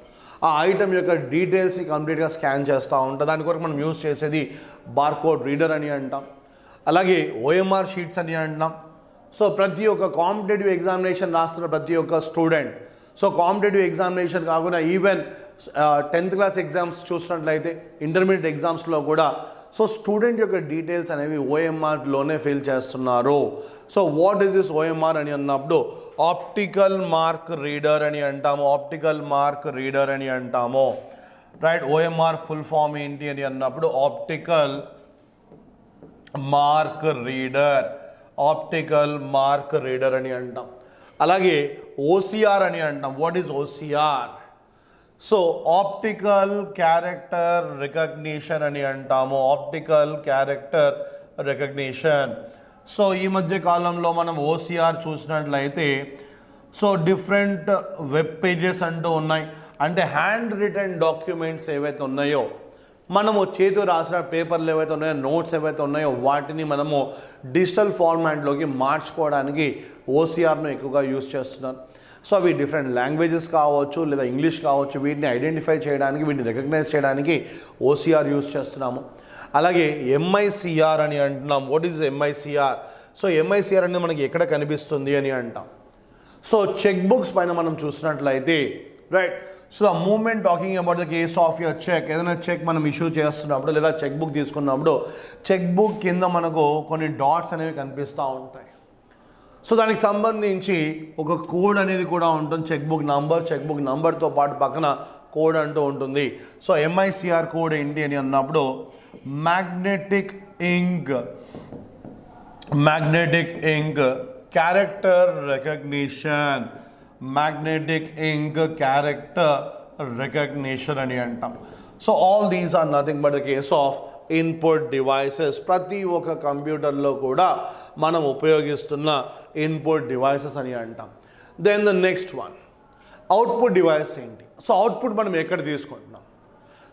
ఆ ఐటమ్ యొక్క డీటెయిల్స్ని కంప్లీట్గా స్కాన్ చేస్తూ ఉంటారు. దాని కొరకు మనం యూజ్ చేసేది బార్కోడ్ రీడర్ అని అంటాం. అలాగే ఓఎంఆర్ షీట్స్ అని అంటున్నాం. సో ప్రతి ఒక్క కాంపిటేటివ్ ఎగ్జామినేషన్ రాస్తున్న ప్రతి ఒక్క స్టూడెంట్, సో కాంపిటేటివ్ ఎగ్జామినేషన్ కాకుండా ఈవెన్ 10th క్లాస్ ఎగ్జామ్స్ చూసినట్లయితే ఇంటర్మీడియట్ ఎగ్జామ్స్లో కూడా సో స్టూడెంట్ యొక్క డీటెయిల్స్ అనేవి ఓఎంఆర్లోనే ఫిల్ చేస్తున్నారు. So what is this OMR అని అన్నప్పుడు ఆప్టికల్ మార్క్ రీడర్ అని అంటాము, ఆప్టికల్ మార్క్ రీడర్ అని అంటాము, రైట్? ఓఎంఆర్ ఫుల్ ఫామ్ ఏంటి అని అన్నప్పుడు optical mark reader, optical mark reader అని అంటాం. అలాగే ఓసిఆర్ అని అంటాం. What is OCR? So optical character recognition అని అంటాము, ఆప్టికల్ క్యారెక్టర్ రికగ్నిషన్. సో ఈ మధ్య కాలంలో మనం ఓసిఆర్ చూసినట్లయితే సో డిఫరెంట్ వెబ్ పేజెస్ అంటూ ఉన్నాయి, అంటే హ్యాండ్ రిటన్ డాక్యుమెంట్స్ ఏవైతే ఉన్నాయో, మనము చేతితో రాసిన పేపర్లు ఏవైతే ఉన్నాయో, నోట్స్ ఏవైతే ఉన్నాయో, వాటిని మనము డిజిటల్ ఫార్మాట్లోకి మార్చుకోవడానికి ఓసిఆర్ను ఎక్కువగా యూజ్ చేస్తున్నారు. సో అవి డిఫరెంట్ లాంగ్వేజెస్ కావచ్చు, లేదా ఇంగ్లీష్ కావచ్చు, వీటిని ఐడెంటిఫై చేయడానికి, వీటిని రికగ్నైజ్ చేయడానికి ఓసిఆర్ యూజ్ చేస్తున్నాము. అలాగే ఎంఐసిఆర్ అని అంటున్నాం. What is MICR? So MICR అనేది మనకి ఎక్కడ కనిపిస్తుంది అని అంటాం. సో చెక్ బుక్స్ పైన మనం చూసినట్లయితే, right? So the moment talking about the case of your cheque, ఏదైనా చెక్ మనం ఇష్యూ చేస్తున్నప్పుడు లేదా చెక్ బుక్ తీసుకున్నప్పుడు చెక్ బుక్ కింద మనకు కొన్ని డాట్స్ అనేవి కనిపిస్తూ ఉంటాయి. సో దానికి సంబంధించి ఒక కోడ్ అనేది కూడా ఉంటుంది, చెక్ బుక్ నంబర్తో పాటు పక్కన కోడ్ అంటూ ఉంటుంది. సో ఎంఐసిఆర్ కోడ్ ఏంటి అని అన్నప్పుడు మ్యాగ్నెటిక్ ఇంక్ క్యారెక్టర్ రికగ్నిషన్ అని అంటాం. So all these are nothing but the case of input devices. ప్రతి ఒక్క కంప్యూటర్లో కూడా మనం ఉపయోగిస్తున్న ఇన్పుట్ డివైసెస్ అని అంటాం. Then the next one output device ఏంటి? సో అవుట్పుట్ మనం ఎక్కడ తీసుకుంటున్నాం?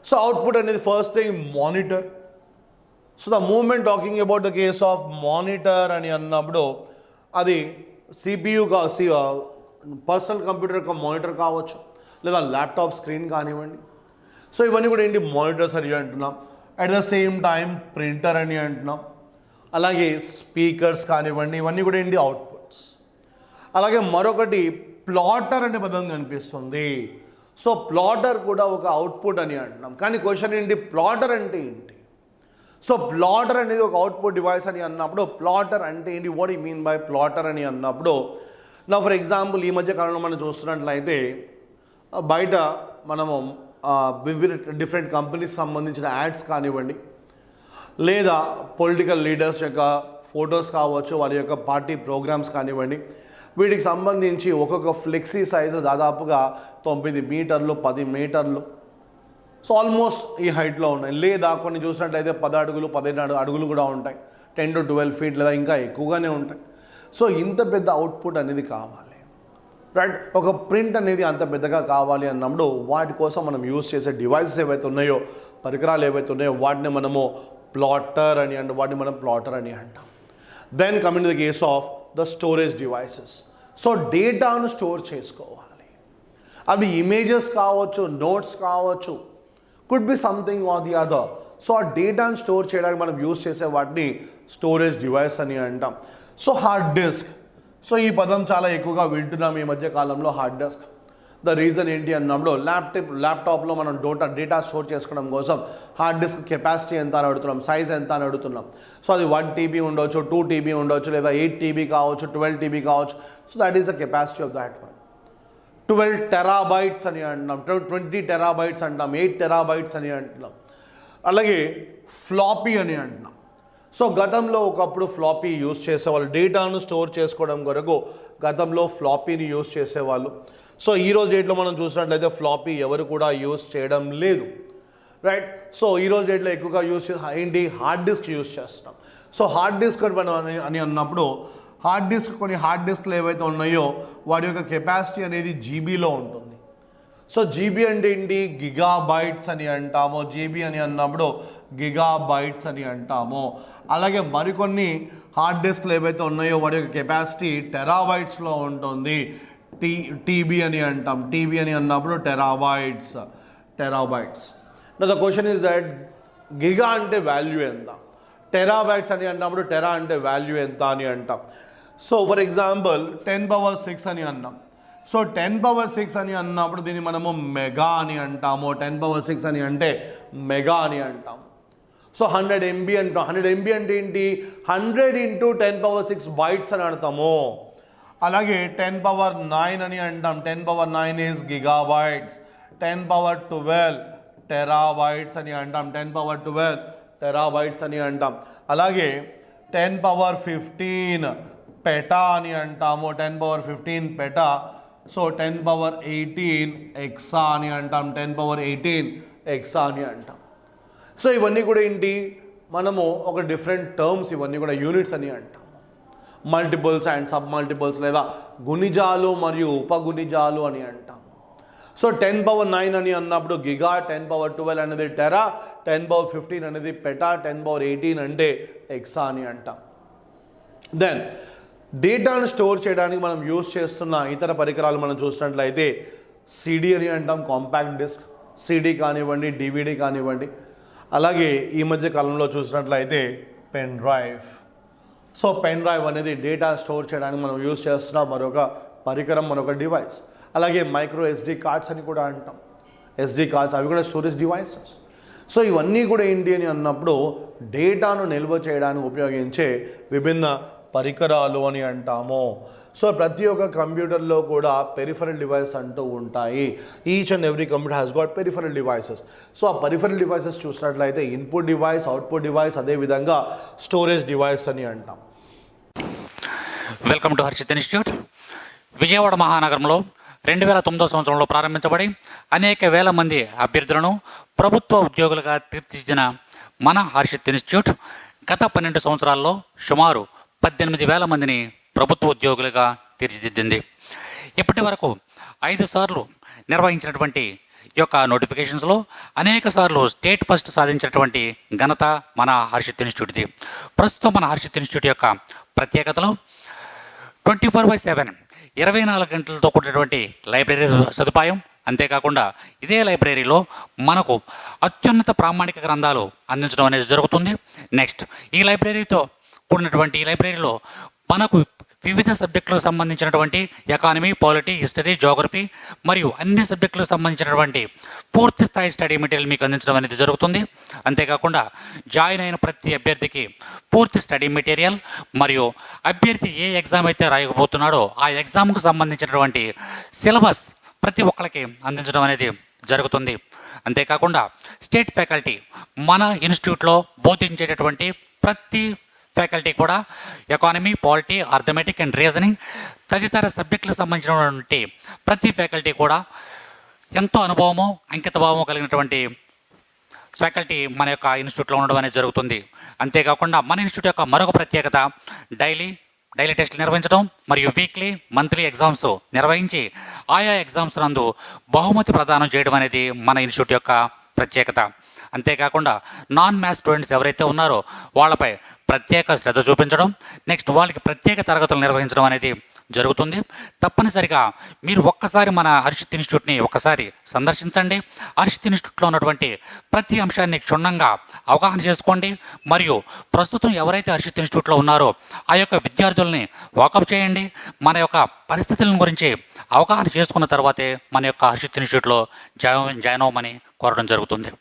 సో అవుట్పుట్ అనేది first thing monitor. So the moment talking about the case of monitor అని అన్నప్పుడు అది సిపియు పర్సనల్ కంప్యూటర్ యొక్క మానిటర్ కావచ్చు, లేదా ల్యాప్టాప్ స్క్రీన్ కానివ్వండి. సో ఇవన్నీ కూడా ఏంటి? మానిటర్స్ అని అంటున్నాం. At the same time printer అని అంటున్నాం. అలాగే స్పీకర్స్ కానివ్వండి, ఇవన్నీ కూడా ఏంటి? అవుట్పుట్స్. అలాగే మరొకటి ప్లాటర్ అనే పదం కనిపిస్తుంది. సో ప్లాటర్ కూడా ఒక అవుట్పుట్ అని అంటున్నాం. కానీ క్వశ్చన్ ఏంటి? ప్లాటర్ అంటే ఏంటి? సో ప్లాటర్ అనేది ఒక అవుట్పుట్ డివైస్ అని అన్నప్పుడు ప్లాటర్ అంటే ఏంటి? What you mean by platter అని అన్నప్పుడు నా ఫర్ ఎగ్జాంపుల్ ఈ మధ్య కాలంలో మనం చూస్తున్నట్లయితే బయట మనము డిఫరెంట్ కంపెనీస్ సంబంధించిన యాడ్స్ కానివ్వండి, లేదా పొలిటికల్ లీడర్స్ యొక్క ఫొటోస్ కావచ్చు, వారి యొక్క పార్టీ ప్రోగ్రామ్స్ కానివ్వండి, వీటికి సంబంధించి ఒక్కొక్క ఫ్లెక్సీ సైజు దాదాపుగా 9 మీటర్లు 10 మీటర్లు, సో ఆల్మోస్ట్ ఈ హైట్లో ఉన్నాయి. లేదా కొన్ని చూసినట్లయితే 10 అడుగులు 15 అడుగులు కూడా ఉంటాయి, 10 to 12 feet లేదా ఇంకా ఎక్కువగానే ఉంటాయి. సో ఇంత పెద్ద అవుట్పుట్ అనేది కావాలి, రైట్? ఒక ప్రింట్ అనేది అంత పెద్దగా కావాలి అన్నప్పుడు వాటి కోసం మనం యూజ్ చేసే డివైసెస్ ఏవైతే ఉన్నాయో, పరికరాలు ఏవైతే ఉన్నాయో వాటిని మనము ప్లాటర్ అని అంటాం. Then coming to the case of the storage devices. So డేటాను స్టోర్ చేసుకోవాలి. అది ఇమేజెస్ కావచ్చు, నోట్స్ కావచ్చు, could be something or the other. So ఆ డేటాను స్టోర్ చేయడానికి మనం యూజ్ చేసే వాటిని స్టోరేజ్ డివైస్ అని అంటాం. So hard disk. సో ఈ పదం చాలా ఎక్కువగా వింటున్నాం ఈ మధ్య కాలంలో, హార్డ్ డిస్క్. ద రీజన్ ఏంటి అన్నప్పుడు ల్యాప్టాప్లో మనం డేటా స్టోర్ చేసుకోవడం కోసం హార్డ్ డిస్క్ కెపాసిటీ ఎంత అని అడుగుతున్నాం, సైజ్ ఎంత అని అడుగుతున్నాం. సో అది 1 TB ఉండవచ్చు, 2 TB ఉండవచ్చు, లేదా 8 TB కావచ్చు, 12 TB కావచ్చు. So that is the capacity of that one. 12 terabytes అని అంటున్నాం, 20 terabytes అంటాం, 8 terabytes అని అంటున్నాం. అలాగే ఫ్లాపీ అని అంటున్నాం. సో గతంలో ఒకప్పుడు ఫ్లాపీ యూజ్ చేసేవాళ్ళు, డేటాను స్టోర్ చేసుకోవడం కొరకు గతంలో ఫ్లాపీని యూజ్ చేసేవాళ్ళు. సో ఈరోజు డేట్లో మనం చూసినట్లయితే ఫ్లాపీ ఎవరు కూడా యూజ్ చేయడం లేదు, రైట్? సో ఈరోజు డేట్లో ఎక్కువగా యూజ్ ఏంటి? హార్డ్ డిస్క్ యూజ్ చేస్తున్నాం. సో హార్డ్ డిస్క్ అని అన్నప్పుడు కొన్ని హార్డ్ డిస్క్లు ఏవైతే ఉన్నాయో వాటి యొక్క కెపాసిటీ అనేది జీబీలో ఉంటుంది. సో జీబీ అంటే ఏంటి? గిగాబైట్స్ అని అంటాము. జీబీ అని అన్నప్పుడు గిగాబైట్స్ అని అంటాము. అలాగే మరికొన్ని హార్డ్ డిస్క్లు ఏవైతే ఉన్నాయో వాటి యొక్క కెపాసిటీ టెరాబైట్స్లో ఉంటుంది. టీబీ అని అంటాం. టీబీ అని అన్నప్పుడు టెరాబైట్స్. నా the question is that giga అంటే వాల్యూ ఎంత, టెరాబైట్స్ అని అన్నప్పుడు టెరా అంటే వాల్యూ ఎంత అని అంటాం. సో ఫర్ ఎగ్జాంపుల్ 10⁻⁶ అని అన్నాం. సో 10⁻⁶ అని అన్నప్పుడు దీన్ని మనము మెగా అని అంటాము. 10⁻⁶ అని అంటే మెగా అని అంటాం. సో 100 MB అంటాం. 100 MB అంటే ఏంటి? 100 × 10⁻⁶ bytes అని అంటాము. అలాగే 10⁻⁹ అని అంటాం. 10⁻⁹ ఈజ్ గిగాబైట్స్. 10⁻12 టెరాబైట్స్ అని అంటాం. 10⁻12 టెరాబైట్స్ అని అంటాం. అలాగే 10⁻15 పెటా అని అంటాము. 10⁻15 పెటా. సో 10⁻18 ఎక్సా అని అంటాం. 10⁻18 ఎక్సా అని అంటాం. సో ఇవన్నీ కూడా ఏంటి? మనము ఒక డిఫరెంట్ టర్మ్స్, ఇవన్నీ కూడా యూనిట్స్ అని అంటాము. మల్టిపుల్స్ అండ్ సబ్ మల్టిపుల్స్, లేదా గుణిజాలు మరియు ఉపగుణిజాలు అని అంటాము. సో 10⁻9 అని అన్నప్పుడు గిగా, 10⁻12 అనేది టెరా, 10⁻15 అనేది పెటా, 10⁻18 అంటే ఎక్సా అని అంటాం. దెన్ డేటాను స్టోర్ చేయడానికి మనం యూజ్ చేస్తున్న ఇతర పరికరాలు మనం చూసినట్లయితే సిడి అని అంటాం, కాంపాక్ట్ డిస్క్. సిడి కానివ్వండి, డివిడి కానివ్వండి. అలాగే ఈ మధ్య కాలంలో చూసినట్లయితే pen drive. So pen drive అనేది డేటా స్టోర్ చేయడానికి మనం యూజ్ చేస్తున్న మరొక పరికరం, మరొక డివైస్. అలాగే మైక్రో ఎస్డి కార్డ్స్ అని కూడా అంటాం. ఎస్డి కార్డ్స్ అవి కూడా స్టోరేజ్ డివైసెస్. సో ఇవన్నీ కూడా ఏంటి అని అన్నప్పుడు డేటాను నిల్వ చేయడానికి ఉపయోగించే విభిన్న పరికరాలు అని అంటాము. సో ప్రతి ఒక్క కంప్యూటర్లో కూడా పెరిఫరల్ డివైస్ అంటూ ఉంటాయి. Each and every computer has got peripheral devices. So ఆ పెరిఫరల్ డివైసెస్ చూసినట్లయితే ఇన్పుట్ డివైస్, అవుట్పుట్ డివైస్, అదేవిధంగా స్టోరేజ్ డివైస్ అని అంటాం. Welcome to Harshit institute. Vijayawada మహానగరంలో 2009 సంవత్సరంలో ప్రారంభించబడి అనేక వేల మంది అభ్యర్థులను ప్రభుత్వ ఉద్యోగులుగా తీర్చిదిద్దిన మన హర్షిత్ ఇన్స్టిట్యూట్ గత 12 సంవత్సరాల్లో సుమారు 18,000 మందిని ప్రభుత్వ ఉద్యోగులుగా తీర్చిదిద్దింది. ఇప్పటి వరకు 5 సార్లు నిర్వహించినటువంటి ఈ యొక్క నోటిఫికేషన్స్లో అనేక సార్లు స్టేట్ ఫస్ట్ సాధించినటువంటి ఘనత మన హర్షిత్ ఇన్స్టిట్యూట్ది. ప్రస్తుతం మన హర్షిత్ ఇన్స్టిట్యూట్ యొక్క ప్రత్యేకతలు 24/7 24 గంటలతో కూడినటువంటి లైబ్రరీ సదుపాయం. అంతేకాకుండా ఇదే లైబ్రరీలో మనకు అత్యున్నత ప్రామాణిక గ్రంథాలు అందించడం అనేది జరుగుతుంది. నెక్స్ట్ ఈ లైబ్రరీతో కూడినటువంటి ఈ లైబ్రరీలో మనకు వివిధ సబ్జెక్టులకు సంబంధించినటువంటి ఎకానమీ, పాలిటీ, హిస్టరీ, జోగ్రఫీ మరియు అన్ని సబ్జెక్టులకు సంబంధించినటువంటి పూర్తి స్థాయి స్టడీ మెటీరియల్ మీకు అందించడం అనేది జరుగుతుంది. అంతేకాకుండా జాయిన్ అయిన ప్రతి అభ్యర్థికి పూర్తి స్టడీ మెటీరియల్ మరియు అభ్యర్థి ఏ ఎగ్జామ్ అయితే రాయకపోతున్నాడో ఆ ఎగ్జామ్కు సంబంధించినటువంటి సిలబస్ ప్రతి ఒక్కరికి అందించడం అనేది జరుగుతుంది. అంతేకాకుండా స్టేట్ ఫ్యాకల్టీ మన ఇన్స్టిట్యూట్లో బోధించేటటువంటి ప్రతి ఫ్యాకల్టీ కూడా economy, polity, arithmetic and reasoning తదితర సబ్జెక్టులకు సంబంధించినటువంటి ప్రతి ఫ్యాకల్టీ కూడా ఎంతో అనుభవము, అంకితభావము కలిగినటువంటి ఫ్యాకల్టీ మన యొక్క ఇన్స్టిట్యూట్లో ఉండడం అనేది జరుగుతుంది. అంతేకాకుండా మన ఇన్స్టిట్యూట్ యొక్క మరొక ప్రత్యేకత డైలీ టెస్టులు నిర్వహించడం మరియు వీక్లీ, మంత్లీ ఎగ్జామ్స్ నిర్వహించి ఆయా ఎగ్జామ్స్ నందు బహుమతి ప్రదానం చేయడం అనేది మన ఇన్స్టిట్యూట్ యొక్క ప్రత్యేకత. అంతేకాకుండా నాన్ మ్యాథ్స్ స్టూడెంట్స్ ఎవరైతే ఉన్నారో వాళ్ళపై ప్రత్యేక శ్రద్ధ చూపించడం, నెక్స్ట్ వాళ్ళకి ప్రత్యేక తరగతులు నిర్వహించడం అనేది జరుగుతుంది. తప్పనిసరిగా మీరు ఒక్కసారి మన హర్షిత్ ఇన్స్టిట్యూట్ని ఒక్కసారి సందర్శించండి. హర్షిత్ ఇన్స్టిట్యూట్లో ఉన్నటువంటి ప్రతి అంశాన్ని క్షుణ్ణంగా అవగాహన చేసుకోండి. మరియు ప్రస్తుతం ఎవరైతే హర్షిత్ ఇన్స్టిట్యూట్లో ఉన్నారో ఆ యొక్క విద్యార్థుల్ని వాకప్ చేయండి. మన యొక్క పరిస్థితుల గురించి అవగాహన చేసుకున్న తర్వాతే మన యొక్క హర్షిత్ ఇన్స్టిట్యూట్లో జాయిన్ అవ్వమని కోరడం జరుగుతుంది.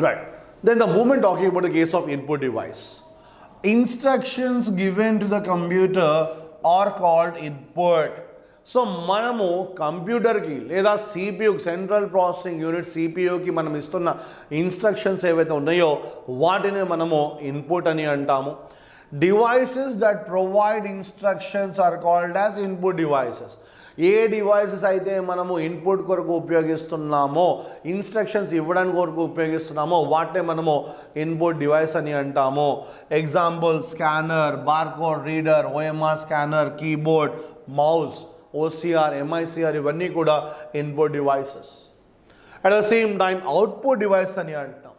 Right. Then the moment talking about the case of input device, instructions given to the computer are called input. So మనము కంప్యూటర్కి లేదా CPU సెంట్రల్ ప్రాసెసింగ్ యూనిట్ CPUకి మనం ఇస్తున్న ఇన్స్ట్రక్షన్స్ ఏవైతే ఉన్నాయో వాటిని మనము ఇన్పుట్ అని అంటాము. Devices that provide instructions are called as input devices. ఏ డివైసెస్ అయితే మనము ఇన్పుట్ కొరకు ఉపయోగిస్తున్నామో, ఇన్స్ట్రక్షన్స్ ఇవ్వడానికి కొరకు ఉపయోగిస్తున్నామో వాటినే మనము ఇన్పుట్ డివైస్ అని అంటాము. Example scanner, barcode reader, OMR scanner, keyboard, mouse, OCR, MICR ఇవన్నీ కూడా input devices. At the same time output device అని అంటాం.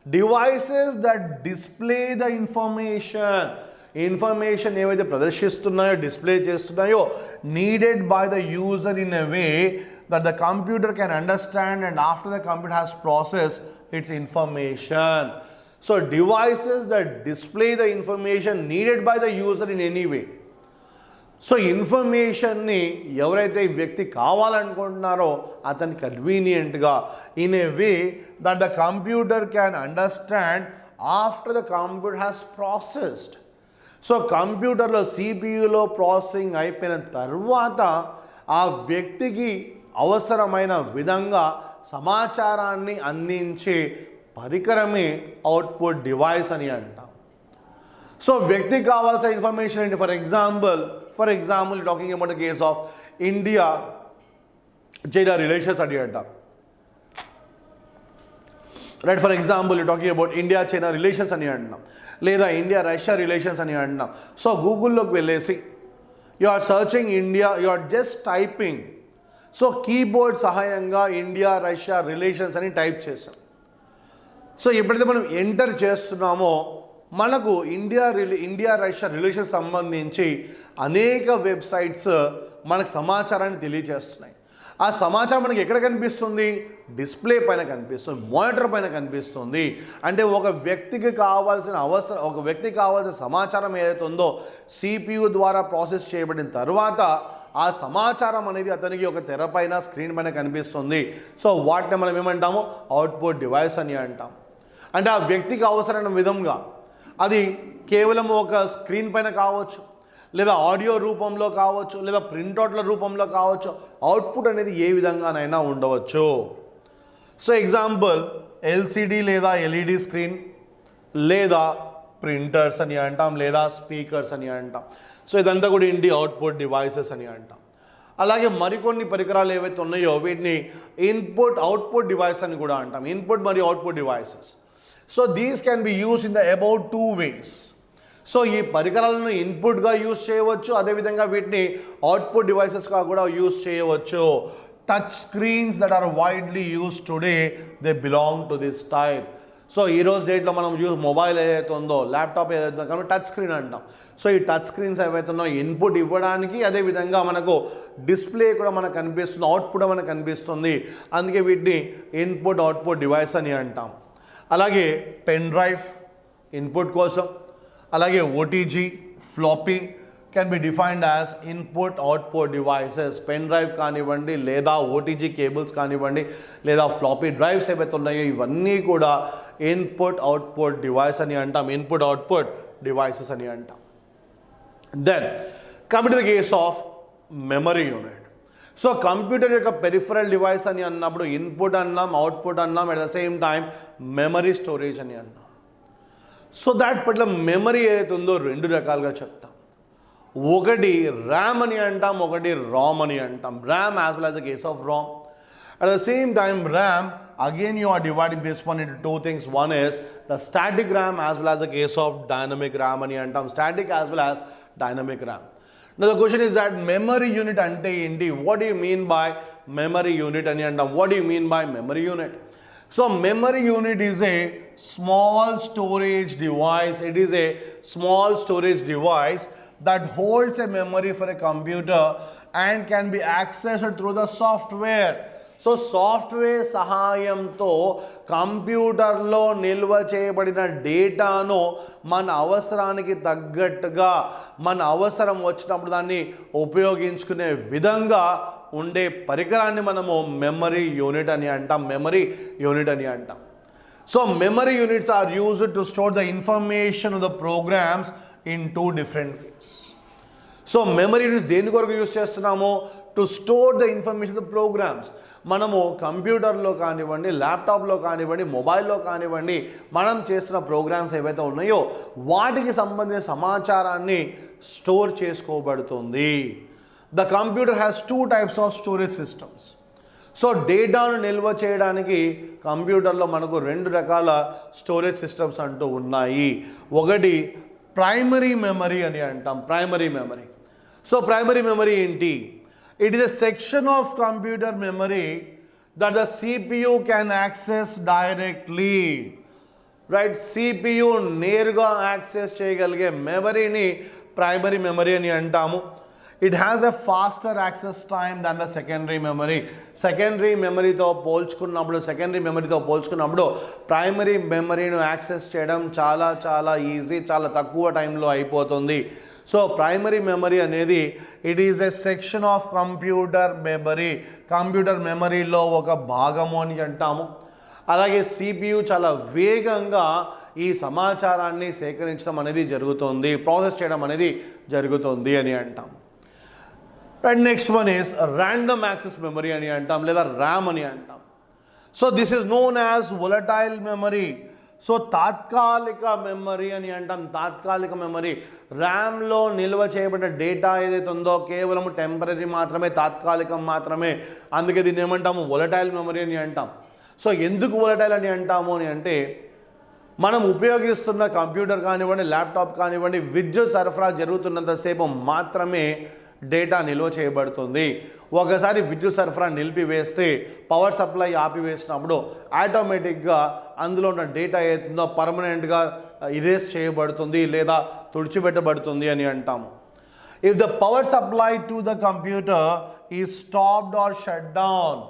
Devices that display the information ఏవైతే ప్రదర్శిస్తున్నాయో, డిస్ప్లే చేస్తున్నాయో needed by the user in a way that the computer can understand and after the computer has process its information. So devices that display the information needed by the user in any way. So ఇన్ఫర్మేషన్ని ఎవరైతే ఈ వ్యక్తి కావాలనుకుంటున్నారో అతనికి కన్వీనియంట్గా in a way that the computer can understand after the computer has processed. So కంప్యూటర్లో CPUలో processing అయిపోయిన తర్వాత ఆ వ్యక్తికి అవసరమైన విధంగా సమాచారాన్ని అందించే పరికరమే అవుట్పుట్ డివైస్ అని అంటాం. సో వ్యక్తికి కావాల్సిన ఇన్ఫర్మేషన్ ఏంటి? For example talking about the case of India China relations అని అంటాం. Right, for example talking about India China relations అని అంటున్నాం, లేదా ఇండియా రష్యా రిలేషన్స్ అని అంటున్నాం. సో గూగుల్లోకి వెళ్ళేసి you are searching India, you are just typing. So keyboard సహాయంగా ఇండియా రష్యా రిలేషన్స్ అని టైప్ చేసాం. సో ఎప్పుడైతే మనం ఎంటర్ చేస్తున్నామో మనకు ఇండియా రష్యా రిలేషన్స్ సంబంధించి అనేక వెబ్సైట్స్ మనకు సమాచారాన్ని తెలియజేస్తున్నాయి. ఆ సమాచారం మనకి ఎక్కడ కనిపిస్తుంది? డిస్ప్లే పైన కనిపిస్తుంది, మానిటర్ పైన కనిపిస్తుంది. అంటే ఒక వ్యక్తికి కావాల్సిన సమాచారం ఏదైతే ఉందో CPU ద్వారా ప్రాసెస్ చేయబడిన తర్వాత ఆ సమాచారం అనేది అతనికి ఒక తెర పైన స్క్రీన్ పైన కనిపిస్తుంది. సో వాటిని మనం ఏమంటాము, అవుట్పుట్ డివైస్ అని అంటాం. అంటే ఆ వ్యక్తికి అవసరమైన విధంగా అది కేవలం ఒక స్క్రీన్ పైన కావచ్చు, లేదా ఆడియో రూపంలో కావచ్చు, లేదా ప్రింట్అవుట్ల రూపంలో కావచ్చు. అవుట్పుట్ అనేది ఏ విధంగానైనా ఉండవచ్చు. సో ఎగ్జాంపుల్ ఎల్సిడి లేదా ఎల్ఈడి స్క్రీన్, లేదా ప్రింటర్స్ అని అంటాం, లేదా స్పీకర్స్ అని అంటాం. సో ఇదంతా కూడా ఏంటి, అవుట్పుట్ డివైసెస్ అని అంటాం. అలాగే మరికొన్ని పరికరాలు ఏవైతే ఉన్నాయో వీటిని ఇన్పుట్ అవుట్పుట్ డివైస్ అని కూడా అంటాం. ఇన్పుట్ మరియు output devices. So these can be use in the about 2 ways. So ఈ పరికరాలను ఇన్పుట్గా యూస్ చేయవచ్చు, అదేవిధంగా వీటిని అవుట్పుట్ డివైసెస్గా కూడా యూస్ చేయవచ్చు. Touch screens that are widely use today they belong to this type. So ఈరోజు డేట్లో మనం మొబైల్ ఏదైతే ఉందో, ల్యాప్టాప్ ఏదైతే ఉందో కాబట్టి టచ్ స్క్రీన్ అంటాం. సో ఈ టచ్ స్క్రీన్స్ ఏవైతే ఉన్నాయో ఇన్పుట్ ఇవ్వడానికి, అదేవిధంగా మనకు డిస్ప్లే కూడా మనకు కనిపిస్తుంది, అవుట్పుట్ మనకు కనిపిస్తుంది. అందుకే వీటిని ఇన్పుట్ అవుట్పుట్ డివైస్ అని అంటాం. అలాగే పెన్ డ్రైవ్ ఇన్పుట్ కోసం, అలాగే OTG, floppy can be defined as input output devices. Pen drive కానివ్వండి, లేదా ఓటీజీ కేబుల్స్ కానివ్వండి, లేదా ఫ్లాపీ డ్రైవ్స్ ఏవైతే ఉన్నాయో ఇవన్నీ కూడా ఇన్పుట్ అవుట్పుట్ డివైస్ అని అంటాం, ఇన్పుట్ అవుట్పుట్ డివైసెస్ అని అంటాం. Then coming to the case of memory unit. So computer యొక్క పెరిఫరల్ డివైస్ అని అన్నప్పుడు ఇన్పుట్ అన్నాం, అవుట్పుట్ అన్నాం, at the same time memory storage అని అన్నాం. సో దాట్ పట్ల మెమరీ ఏదైతే ఉందో 2 రకాలుగా చెప్తాం. ఒకటి ర్యామ్ అని అంటాం, ఒకటి రామ్ అని అంటాం. RAM as well as the case of Ram. At the same time RAM, again you are dividing this one into 2 things. One is the static RAM as well as the case of dynamic RAM అని అంటాం. Static as well as dynamic RAM. Now the question is that memory unit ante enti? What do you mean by memory unit ani antam? What do you mean by memory unit? So memory unit is a small storage device. It is a small storage device that holds a memory for a computer and can be accessed through the software. So software సహాయంతో కంప్యూటర్లో నిల్వ చేయబడిన డేటాను మన అవసరానికి తగ్గట్టుగా మన అవసరం వచ్చినప్పుడు దాన్ని ఉపయోగించుకునే విధంగా ఉండే పరికరాన్ని మనము మెమరీ యూనిట్ అని అంటాం. మెమరీ యూనిట్ అని అంటాం. So memory units are used to store the information of the programs in 2 different ways. So memory units దేని కొరకు యూజ్ చేస్తున్నాము? To store the information the programs. మనము కంప్యూటర్లో కానివ్వండి, ల్యాప్టాప్లో కానివ్వండి, మొబైల్లో కానివ్వండి, మనం చేస్తున్న ప్రోగ్రామ్స్ ఏవైతే ఉన్నాయో వాటికి సంబంధించిన సమాచారాన్ని స్టోర్ చేసుకోబడుతుంది. The computer has 2 types of storage systems. So డేటాను నిల్వ చేయడానికి కంప్యూటర్లో మనకు 2 రకాల స్టోరేజ్ సిస్టమ్స్ అంటూ ఉన్నాయి. ఒకటి ప్రైమరీ మెమరీ అని అంటాం. Primary memory. So primary memory ఏంటి? It is a section of computer memory that the CPU can access directly. Right? CPU నేరుగా యాక్సెస్ చేయగలిగే మెమరీని ప్రైమరీ మెమరీ అని అంటాము. It has a faster access time than the secondary memory. Secondary మెమరీతో పోల్చుకున్నప్పుడు primary మెమరీను access చేయడం చాలా చాలా ఈజీ, చాలా తక్కువ టైంలో అయిపోతుంది. సో ప్రైమరీ మెమరీ అనేది it is a section of computer memory. Computer మెమరీలో ఒక భాగము అని అంటాము. అలాగే సిపియు చాలా వేగంగా ఈ సమాచారాన్ని సేకరించడం అనేది జరుగుతుంది, ప్రాసెస్ చేయడం అనేది జరుగుతుంది అని అంటాం. And next one is random access memory అని అంటాం, లేదా ర్యామ్ అని అంటాం. So this is known as volatile memory. So తాత్కాలిక మెమరీ అని అంటాం. తాత్కాలిక మెమరీ, ర్యామ్లో నిల్వ చేయబడిన డేటా ఏదైతే ఉందో కేవలం టెంపరీ మాత్రమే, తాత్కాలికం మాత్రమే. అందుకే దీన్ని ఏమంటాము? వొలటైల్ మెమరీ అని అంటాం. సో ఎందుకు వొలటైల్ అని అంటాము అని అంటే, మనం ఉపయోగిస్తున్న కంప్యూటర్ కానివ్వండి, ల్యాప్టాప్ కానివ్వండి, విద్యుత్ సరఫరా జరుగుతున్నంతసేపు మాత్రమే డేటా నిల్వ చేయబడుతుంది. ఒకసారి విద్యుత్ సరఫరా నిలిపివేస్తే, పవర్ సప్లై ఆపివేసినప్పుడు ఆటోమేటిక్గా అందులో ఉన్న డేటా ఏతుందో పర్మనెంట్గా ఇరేజ్ చేయబడుతుంది లేదా తుడిచిపెట్టబడుతుంది అని అంటాము. If the power supply to the computer is stopped or shut down,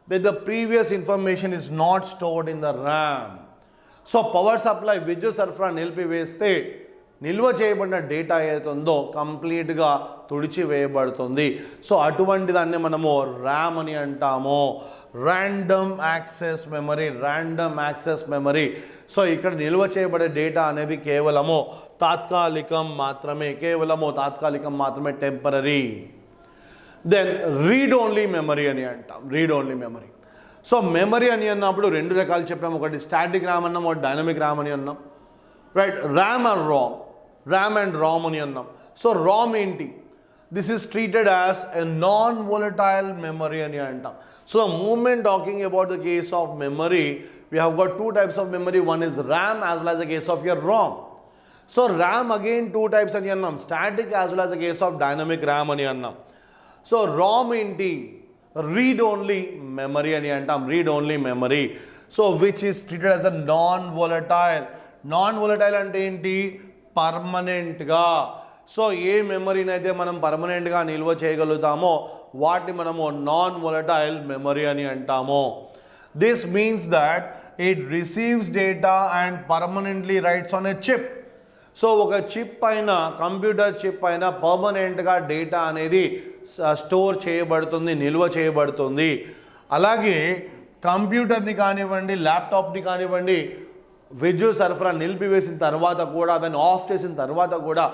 with the previous information is not stored in the RAM. So power supply, విద్యుత్ సరఫరా నిలిపివేస్తే నిల్వ చేయబడిన డేటా ఏదైతే ఉందో కంప్లీట్గా తుడిచివేయబడుతుంది. సో అటువంటి దాన్ని మనము ర్యామ్ అని అంటాము, random access memory, random access memory. So ఇక్కడ నిల్వ చేయబడే డేటా అనేది కేవలము తాత్కాలికం మాత్రమే, temporary. Then read only memory అని అంటాం, read only memory. So memory అని అన్నప్పుడు రెండు రకాలు చెప్పాము, ఒకటి స్టాటిక్ ర్యామ్ అన్నాం, ఒకటి డైనమిక్ ర్యామ్ అని అన్నాం, రైట్. ర్యామ్ అండ్ రామ్ అని అన్నాం. సో రామ్ ఏంటి? This is treated as a non volatile memory అని అంటాం. So the moment talking about the case of memory, we have got two types of memory. One is RAM as well as the case of your ROM. So RAM again two types అని అన్నాం, static as well as the case of dynamic RAM అని అన్నాం. So ROM ఏంటి? Read only memory అని అంటాం, read only memory. So which is treated as a non volatile. Non volatile అంటే ఏంటి? పర్మనెంట్గా. సో ఏ మెమరీని అయితే మనం పర్మనెంట్గా నిల్వ చేయగలుగుతామో వాటిని మనము నాన్ వోలటైల్ మెమరీ అని అంటాము. This means that it receives data and permanently rights on a chip. So ఒక చిప్ పైన, కంప్యూటర్ చిప్ పైన పర్మనెంట్గా డేటా అనేది స్టోర్ చేయబడుతుంది, నిల్వ చేయబడుతుంది. అలాగే కంప్యూటర్ని కానివ్వండి, ల్యాప్టాప్ని కానివ్వండి, విద్యుత్ సరఫరా నిలిపివేసిన తర్వాత కూడా, దాన్ని ఆఫ్ చేసిన తర్వాత కూడా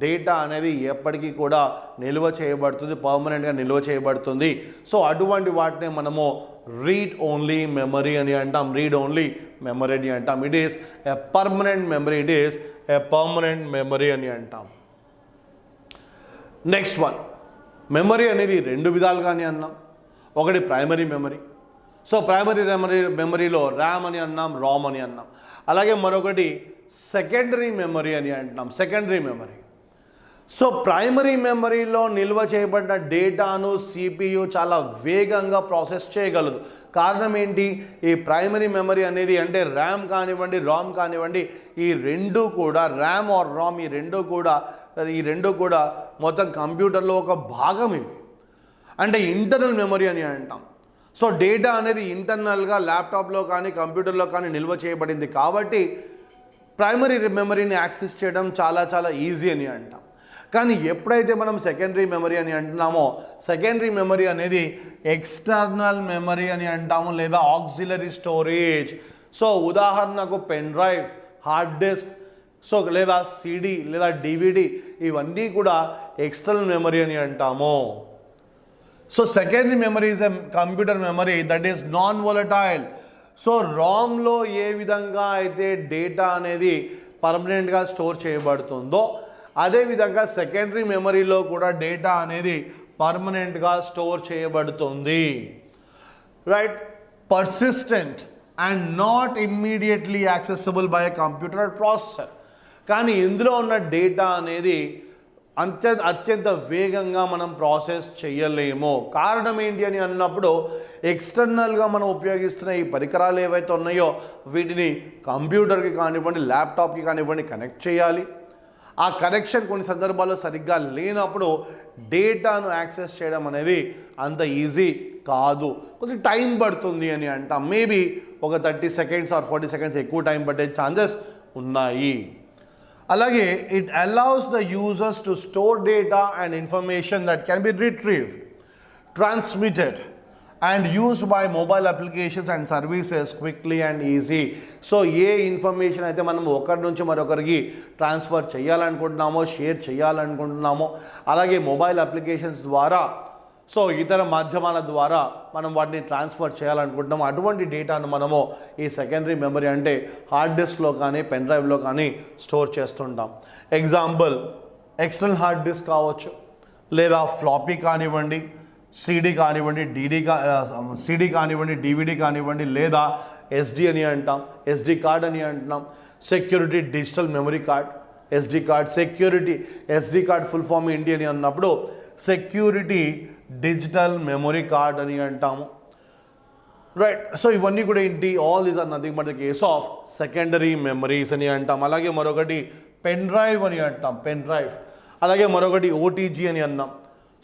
డేటా అనేది ఎప్పటికీ కూడా నిల్వ చేయబడుతుంది, పర్మనెంట్గా నిల్వ చేయబడుతుంది. సో అటువంటి వాటినే మనము రీడ్ ఓన్లీ మెమరీ అని అంటాం, రీడ్ ఓన్లీ మెమరీ అని అంటాం. It is a permanent memory, it is a permanent memory అని అంటాం. నెక్స్ట్ వన్, మెమరీ అనేది రెండు విధాలుగానే అన్నాం. ఒకటి ప్రైమరీ మెమరీ. సో ప్రైమరీ మెమరీలో ర్యామ్ అని అన్నాం, రామ్ అని అన్నాం. అలాగే మరొకటి సెకండరీ మెమరీ అని అంటున్నాం, సెకండరీ మెమరీ. సో ప్రైమరీ మెమరీలో నిల్వ చేయబడిన డేటాను సిపియు చాలా వేగంగా ప్రాసెస్ చేయగలదు. కారణం ఏంటి? ఈ ప్రైమరీ మెమరీ అనేది, అంటే ర్యామ్ కానివ్వండి, రామ్ కానివ్వండి, ఈ రెండు కూడా, ర్యామ్ ఆర్ రామ్, ఈ రెండు కూడా మొత్తం కంప్యూటర్లో ఒక భాగం. ఇవి అంటే ఇంటర్నల్ మెమరీ అని అంటాం. సో డేటా అనేది ఇంటర్నల్గా ల్యాప్టాప్లో కానీ కంప్యూటర్లో కానీ నిల్వ చేయబడింది కాబట్టి ప్రైమరీ మెమరీని యాక్సెస్ చేయడం చాలా చాలా ఈజీ అని అంటాం. కానీ ఎప్పుడైతే మనం సెకండరీ మెమరీ అని అంటున్నామో, సెకండరీ మెమరీ అనేది ఎక్స్టర్నల్ మెమరీ అని అంటాము, లేదా ఆక్సిలరీ స్టోరేజ్. సో ఉదాహరణకు pen drive, hard disk, so లేదా సిడి లేదా డివిడి, ఇవన్నీ కూడా ఎక్స్టర్నల్ మెమరీ అని అంటాము. So secondary memory is a computer memory that is non volatile. So రామ్లో ఏ విధంగా అయితే డేటా అనేది పర్మనెంట్గా స్టోర్ చేయబడుతుందో అదేవిధంగా సెకండరీ మెమరీలో కూడా డేటా అనేది పర్మనెంట్గా స్టోర్ చేయబడుతుంది, right. Persistent and not immediately accessible by a computer processor. కానీ ఇందులో ఉన్న డేటా అనేది అత్యంత వేగంగా మనం ప్రాసెస్ చేయలేము. కారణం ఏంటి అని అన్నప్పుడు, ఎక్స్టర్నల్గా మనం ఉపయోగిస్తున్న ఈ పరికరాలు ఏవైతే ఉన్నాయో వీటిని కంప్యూటర్కి కానివ్వండి, ల్యాప్టాప్కి కానివ్వండి కనెక్ట్ చేయాలి. ఆ కనెక్షన్ కొన్ని సందర్భాల్లో సరిగ్గా లేనప్పుడు డేటాను యాక్సెస్ చేయడం అనేది అంత ఈజీ కాదు, కొద్ది టైం పడుతుంది అని అంటాం. మేబీ ఒక 30 seconds ఆర్ 40 seconds ఎక్కువ టైం పట్టే ఛాన్సెస్ ఉన్నాయి. అలాగే it allows the users to store data and information that can be retrieved, transmitted and used by mobile applications and services quickly and easy. So A information అయితే మనం ఒకరి నుంచి మరొకరికి transfer చేయాలనుకుంటున్నామో, share చేయాలనుకుంటున్నామో, అలాగే mobile applications ద్వారా, so ఇతర మాధ్యమాల ద్వారా మనం వాటిని ట్రాన్స్ఫర్ చేయాలనుకుంటున్నాము, అటువంటి డేటాను మనము ఈ సెకండరీ మెమరీ అంటే హార్డ్ డిస్క్లో కానీ పెన్ డ్రైవ్లో కానీ స్టోర్ చేస్తుంటాం. ఎగ్జాంపుల్, ఎక్స్టర్నల్ హార్డ్ డిస్క్ కావచ్చు, లేదా ఫ్లాపీ కానివ్వండి, సిడి కానివ్వండి, సిడి కానివ్వండి, డివిడి కానివ్వండి, లేదా ఎస్డి అని అంటాం, ఎస్డి కార్డ్ అని అంటున్నాం. Security digital memory card, SD card. Security SD card full form ఏంటి అని అన్నప్పుడు సెక్యూరిటీ డిజిటల్ మెమరీ కార్డ్ అని అంటాము, రైట్. సో ఇవన్నీ కూడా ఏంటి, all these are nothing but the case of secondary memories అని అంటాం. అలాగే మరొకటి పెన్ డ్రైవ్ అని అంటాం, పెన్ డ్రైవ్. అలాగే మరొకటి ఓటీజీ అని అన్నాం.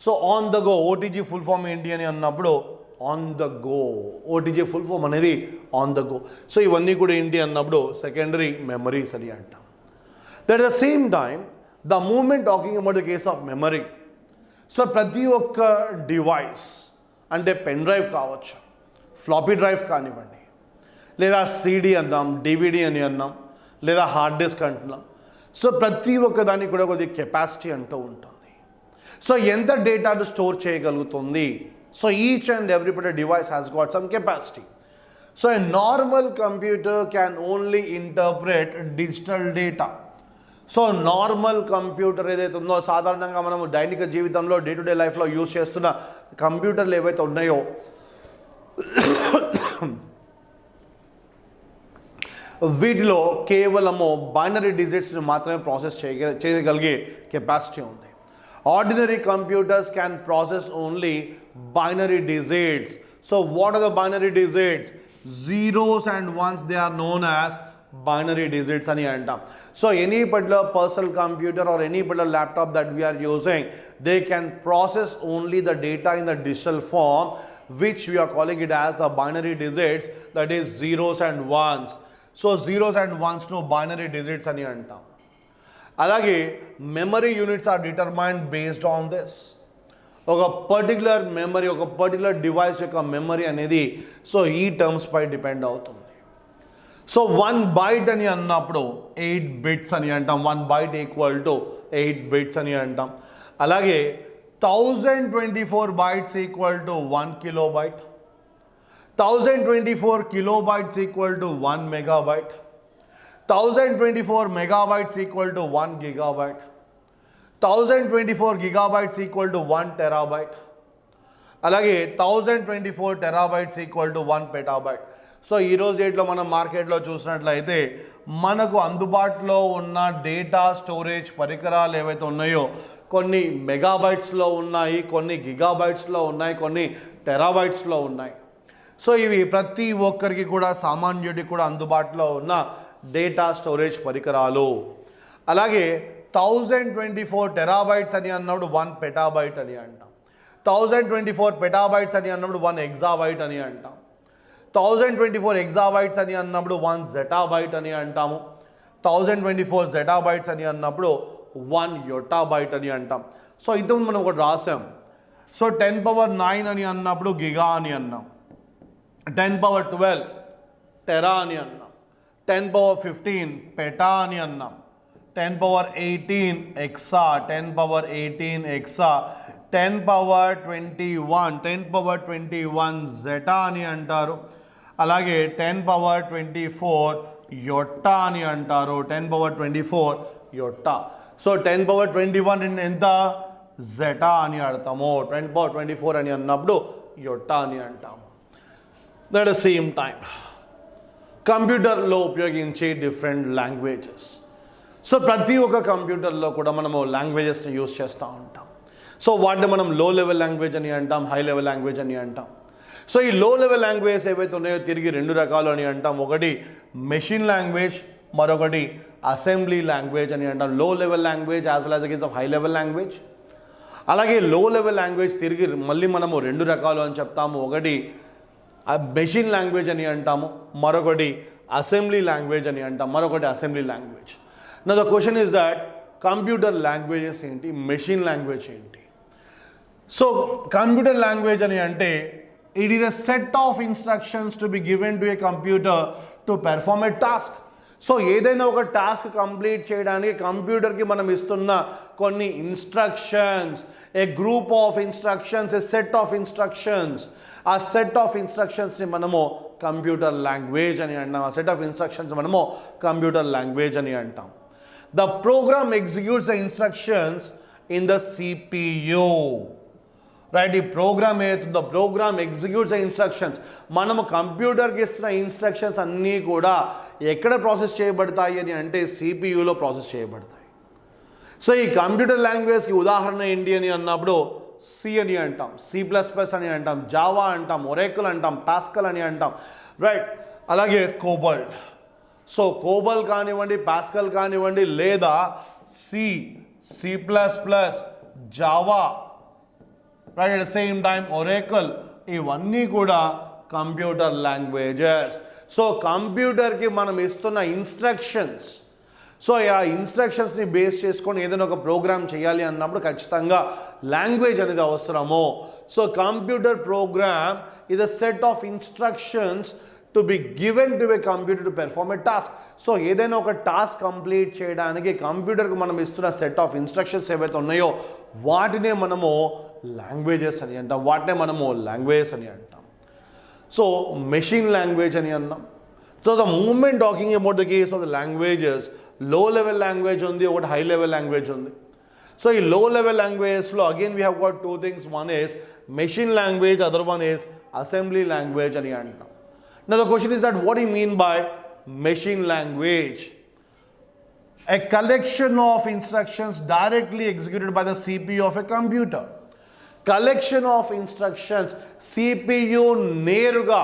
So on the go, OTG full form ఏంటి అని అన్నప్పుడు on the go, OTG full form అనేది ఆన్ ద గో. సో ఇవన్నీ కూడా ఏంటి అన్నప్పుడు సెకండరీ మెమరీస్ అని అంటాం. At the same time, the moment talking about the case of memory, so ప్రతి ఒక్క డివైస్ అంటే పెన్ డ్రైవ్ కావచ్చు, ఫ్లాపీ డ్రైవ్ కానివ్వండి, లేదా సిడి అన్నాం, డివిడి అని అన్నాం, లేదా హార్డ్ డిస్క్ అంటున్నాం. సో ప్రతి ఒక్క దానికి కూడా కొద్దిగా కెపాసిటీ అంటూ ఉంటుంది. సో ఎంత డేటాను స్టోర్ చేయగలుగుతుంది. So each and every device has got some capacity. So a normal computer can only interpret digital data. So normal computer ఏదైతే ఉందో, సాధారణంగా మనము దైనిక జీవితంలో డే టు డే లైఫ్లో యూజ్ చేస్తున్న కంప్యూటర్లు ఏవైతే ఉన్నాయో వీటిలో కేవలము బైనరీ డిజిట్స్ని మాత్రమే ప్రాసెస్ చేయగలిగే కెపాసిటీ ఉంది. Ordinary computers can process only binary digits. So what are the binary digits? Zeros and ones, they are known as binary digits అని అంటాం. So any particular personal computer or any particular laptop that we are using, they can process only the data in the digital form, which we are calling it as the binary digits, that is zeros and ones. So zeros and ones to binary digits అని అంటాం. అలాగే memory units are determined based on this. ఒక particular memory, ఒక particular device యొక్క memory అనేది so ఈ terms పై depend అవుతుంది. So 1 byte అని అన్నప్పుడు 8 bits అని అంటాం. 1 byte ఈక్వల్ టు 8 bits అని అంటాం. అలాగే 1024 bytes equal to 1 kilobyte. 1024 kilobytes equal to 1 megabyte. 1024 megabytes equal to 1 gigabyte. 1024 gigabytes equal to 1 terabyte. అలాగే 1024 terabytes equal to 1 petabyte. So ఈరోజు డేట్లో మనం మార్కెట్లో చూసినట్లయితే మనకు అందుబాటులో ఉన్న డేటా స్టోరేజ్ పరికరాలు ఏవైతే ఉన్నాయో కొన్ని మెగాబైట్స్లో ఉన్నాయి, కొన్ని గిగాబైట్స్లో ఉన్నాయి, కొన్ని టెరాబైట్స్లో ఉన్నాయి. సో ఇవి ప్రతి ఒక్కరికి కూడా, సామాన్యుడికి కూడా అందుబాటులో ఉన్న డేటా స్టోరేజ్ పరికరాలు. అలాగే 1024 టెరాబైట్స్ అని అన్నప్పుడు 1 petabyte అని అంటాం. 1024 petabytes అని అన్నప్పుడు 1 exabyte అని అంటాం. 1024 exabytes అని అన్నప్పుడు 1 zettabyte అని అంటాము. 1024 zettabytes అని అన్నప్పుడు 1 yottabyte అని అంటాం. సో ఇంతకుముందు మనం ఒకటి రాసాం. సో 10⁻9 అని అన్నప్పుడు గిగా అని అన్నాం. 10⁻12 టెరా అని అన్నాం. 10⁻15 పెటా అని అన్నాం. 10⁻18 ఎక్సా, 10⁻18 ఎక్సా, 10⁻21 జెటా అని అంటారు. అలాగే 10⁻24 యొట్టా అని అంటారు. 10⁻24 యొట్టా. సో 10⁻21 ఎంత? జెటా అని అడతాము. 10⁻24 అని అన్నప్పుడు యొట్టా అని అంటాము. దట్ ద సేమ్ టైం కంప్యూటర్లో ఉపయోగించే డిఫరెంట్ లాంగ్వేజెస్. సో ప్రతి ఒక్క కంప్యూటర్లో కూడా మనము లాంగ్వేజెస్ని యూజ్ చేస్తూ ఉంటాం. సో వాటిని మనం లో లెవెల్ లాంగ్వేజ్ అని అంటాం, హై లెవెల్ లాంగ్వేజ్ అని అంటాం. సో ఈ లో లెవెల్ లాంగ్వేజ్ ఏవైతే ఉన్నాయో తిరిగి 2 రకాలు అని అంటాం. ఒకటి మెషిన్ లాంగ్వేజ్, మరొకటి అసెంబ్లీ లాంగ్వేజ్ అని అంటాం. లో level language as well as the case of high level language. అలాగే లో లెవెల్ లాంగ్వేజ్ తిరిగి మళ్ళీ మనము 2 రకాలు అని చెప్తాము. ఒకటి మెషిన్ లాంగ్వేజ్ అని అంటాము, మరొకటి అసెంబ్లీ లాంగ్వేజ్ అని అంటాం, మరొకటి అసెంబ్లీ లాంగ్వేజ్. నా the question is that computer languages ఏంటి, మెషిన్ లాంగ్వేజ్ ఏంటి? సో కంప్యూటర్ లాంగ్వేజ్ అని అంటే it is a set of instructions to be given to A computer to perform a task. So ఏదైనా ఒక టాస్క్ కంప్లీట్ చేయడానికి కంప్యూటర్కి మనం ఇస్తున్న కొన్ని instructions, A group of instructions, A set of instructions. ఆ set of ఇన్స్ట్రక్షన్స్ని మనము కంప్యూటర్ లాంగ్వేజ్ అని అంటాం. ఆ సెట్ ఆఫ్ ఇన్స్ట్రక్షన్స్ మనము కంప్యూటర్ లాంగ్వేజ్ అని అంటాం. The program executes the instructions in the CPU. Right? The program executes the instructions. మనము కంప్యూటర్కి ఇస్తున్న ఇన్స్ట్రక్షన్స్ అన్నీ కూడా ఎక్కడ ప్రాసెస్ చేయబడతాయి అని అంటే సిపియూలో ప్రాసెస్ చేయబడతాయి. సో ఈ కంప్యూటర్ లాంగ్వేజ్కి ఉదాహరణ ఏంటి అని అన్నప్పుడు సి అని అంటాం, C++ అని అంటాం, జావా అంటాం, ఒరేకల్ అంటాం, పాస్కల్ అని అంటాం. రైట్? అలాగే కోబల్. సో కోబల్ కానివ్వండి, పాస్కల్ కానివ్వండి, లేదా C++, Java, right, at the same time Oracle, ఇవన్నీ కూడా కంప్యూటర్ లాంగ్వేజెస్. సో కంప్యూటర్కి మనం ఇస్తున్న ఇన్స్ట్రక్షన్స్, సో ఆ ఇన్స్ట్రక్షన్స్ని బేస్ చేసుకొని ఏదైనా ఒక ప్రోగ్రామ్ చేయాలి అన్నప్పుడు ఖచ్చితంగా లాంగ్వేజ్ అనేది అవసరము. So computer program is a set of instructions to be given to a computer to perform a task. So ఏదైనా ఒక టాస్క్ కంప్లీట్ చేయడానికి కంప్యూటర్కి మనం ఇస్తున్న సెట్ ఆఫ్ ఇన్స్ట్రక్షన్స్ ఏవైతే ఉన్నాయో వాటినే మనము లాంగ్వేజెస్ అని అంటాం. సో మెషిన్ లాంగ్వేజ్ అని అన్నాం. So the moment talking about the case of the languages, low level language ఉంది, ఒకటి హై లెవెల్ లాంగ్వేజ్ ఉంది. సో ఈ లో లెవెల్ లాంగ్వేజెస్లో again we have got 2 things. One is machine language, other one is assembly language అని అంటున్నాం. Now the question is that what do you mean by machine language? A collection of instructions directly executed by the CPU of a computer. Collection of instructions, CPU నేరుగా,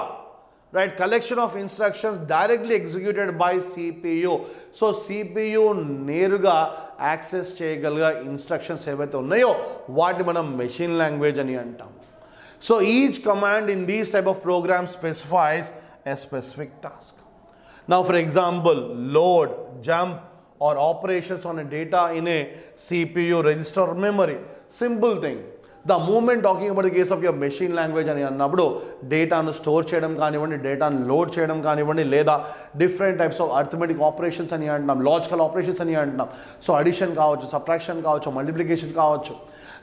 right? Collection of instructions directly executed by CPU. So CPU నేరుగా access చేయగలిగే instructions ఏవైతే ఉన్నాయో వాటి మనం machine language అని అంటాం. So each command in these type of programs specifies a specific task. Now for example, load, jump or operations on a data in a CPU register or memory. Simple thing. The moment talking about the case of your machine language అని అన్నప్పుడు డేటాను store చేయడం కానివ్వండి, డేటాను load చేయడం కానివ్వండి, లేదా different types of arithmetic operations అని అంటున్నాం, లాజికల్ ఆపరేషన్స్ అని అంటున్నాం. సో అడిషన్ కావచ్చు, సబ్ట్రాక్షన్ కావచ్చు, మల్టిప్లికేషన్ కావచ్చు,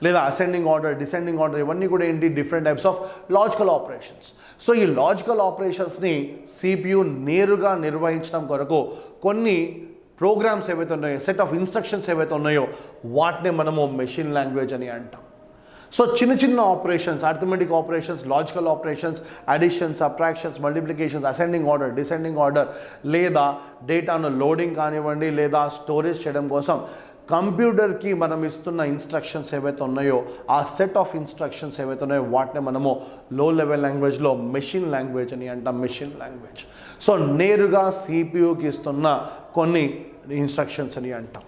లేదా అసెండింగ్ ఆర్డర్, డిసెండింగ్ ఆర్డర్, ఇవన్నీ కూడా ఏంటి different types of logical operations. So ఈ లాజికల్ ఆపరేషన్స్ని CPU నేరుగా నిర్వహించడం కొరకు కొన్ని ప్రోగ్రామ్స్ ఏవైతే ఉన్నాయో, సెట్ ఆఫ్ ఇన్స్ట్రక్షన్స్ ఏవైతే ఉన్నాయో వాటిని మనము మెషిన్ లాంగ్వేజ్ అని అంటాం. సో చిన్న చిన్న operations, arithmetic operations, logical operations, addition, subtractions, multiplications, ascending order, descending order, లేదా డేటాను లోడింగ్ కానివ్వండి, లేదా స్టోరేజ్ చేయడం కోసం కంప్యూటర్కి మనం ఇస్తున్న ఇన్స్ట్రక్షన్స్ ఏవైతే ఉన్నాయో ఆ సెట్ ఆఫ్ ఇన్స్ట్రక్షన్స్ ఏవైతే ఉన్నాయో వాటిని మనము లో లెవెల్ లాంగ్వేజ్లో మెషిన్ లాంగ్వేజ్ అని అంటాం. మెషిన్ లాంగ్వేజ్ సో నేరుగా CPUకి ఇస్తున్న కొన్ని ఇన్స్ట్రక్షన్స్ అని అంటాం.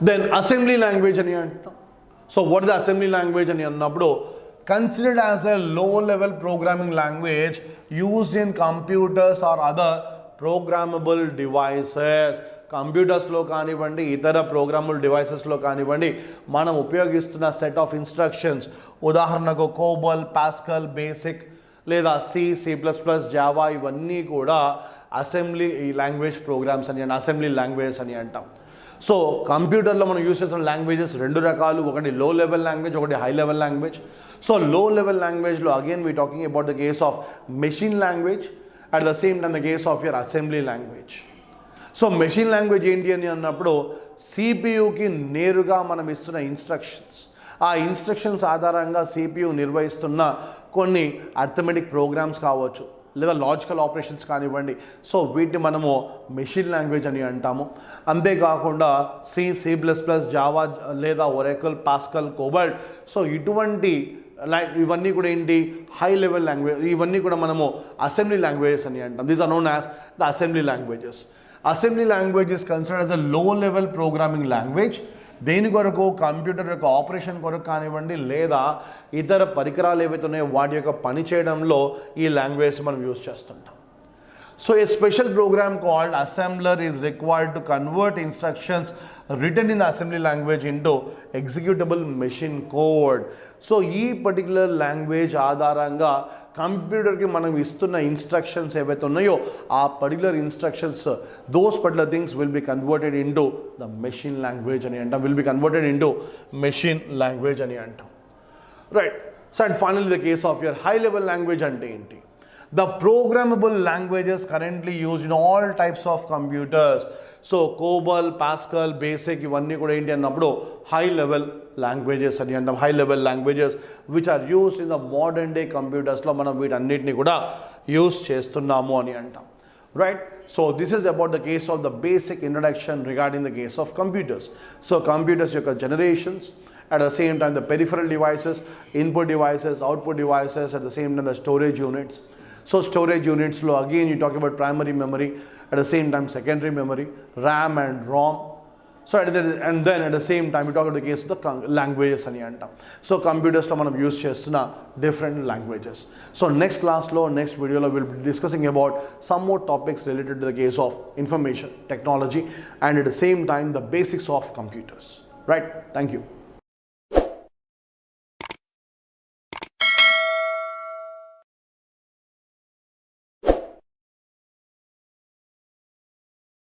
దెన్ అసెంబ్లీ లాంగ్వేజ్ అని అంటాం. So what is the assembly language అని అన్నప్పుడు considered as a low level programming language used in computers or other programmable devices. కంప్యూటర్స్లో కానివ్వండి, ఇతర ప్రోగ్రామబుల్ డివైసెస్లో కానివ్వండి మనం ఉపయోగిస్తున్న సెట్ ఆఫ్ ఇన్స్ట్రక్షన్స్, ఉదాహరణకు కోబల్, పాస్కల్, బేసిక్ లేదా C++, జావా, ఇవన్నీ కూడా అసెంబ్లీ లాంగ్వేజ్ ప్రోగ్రామ్స్ అని అసెంబ్లీ లాంగ్వేజ్ అని అంటాం. సో కంప్యూటర్లో మనం యూజ్ చేసిన లాంగ్వేజెస్ 2 రకాలు, ఒకటి లో లెవెల్ లాంగ్వేజ్, ఒకటి హై లెవెల్ లాంగ్వేజ్. సో లో లెవెల్ లాంగ్వేజ్లో again we talking about the case of machine language, at the same time the case of your assembly language. So machine language ఏంటి అని అన్నప్పుడు CPUకి నేరుగా మనం ఇస్తున్న ఇన్స్ట్రక్షన్స్, ఆ ఇన్స్ట్రక్షన్స్ ఆధారంగా CPU నిర్వహిస్తున్న కొన్ని అర్థమెటిక్ ప్రోగ్రామ్స్ కావచ్చు, లేదా లాజికల్ ఆపరేషన్స్ కానివ్వండి. సో వీటిని మనము మెషిన్ లాంగ్వేజ్ అని అంటాము. అంతేకాకుండా C++, జావా లేదా ఒరాకిల్, పాస్కల్, కోబల్ట్, సో ఇటువంటి ఇవన్నీ కూడా ఏంటి హై లెవెల్ లాంగ్వేజ్, ఇవన్నీ కూడా మనము అసెంబ్లీ లాంగ్వేజెస్ అని అంటాం. These are known as the assembly languages. Assembly language is considered as a low level programming language. దేని కొరకు? కంప్యూటర్ యొక్క ఆపరేషన్ కొరకు కానివ్వండి, లేదా ఇతర పరికరాలు ఏవైతే ఉన్నాయో వాటి యొక్క పని చేయడంలో ఈ లాంగ్వేజ్ మనం యూజ్ చేస్తుంటాం. So a special program called assembler is required to convert instructions written in the assembly language into executable machine code. So ఈ పర్టికులర్ లాంగ్వేజ్ ఆధారంగా కంప్యూటర్కి మనం ఇస్తున్న ఇన్స్ట్రక్షన్స్ ఏవైతే ఉన్నాయో ఆ particular instructions, those particular things will be converted into the machine language అని అంటాం. Will be converted into machine language అని అంటాం. Right. So and finally the case of your high level language అంటే ఏంటి? The programmable languages currently used in all types of computers. So COBOL, Pascal, BASIC ఇవన్నీ కూడా ఏంటి అన్నప్పుడు high level languages అని అంటాం. High level languages which are used in the modern day computers లో మనం వీటన్నిటిని కూడా యూస్ చేస్తున్నాము అని అంటాం. Right? So this is about the case of the basic introduction regarding the case of computers. So computers యొక్క generations, at the same time the peripheral devices, input devices, output devices, at the same time the storage units. So storage units lo again you talk about primary memory, at the same time secondary memory, RAM and ROM. So and then at the same time it also the case the languages అని అంటాం. So కంప్యూటర్స్లో మనం use చేస్తున్న different languages. So next క్లాస్లో next వీడియోలో will be discussing about some more topics related to the case of information technology and at the same time the basics of computers. Right, thank you.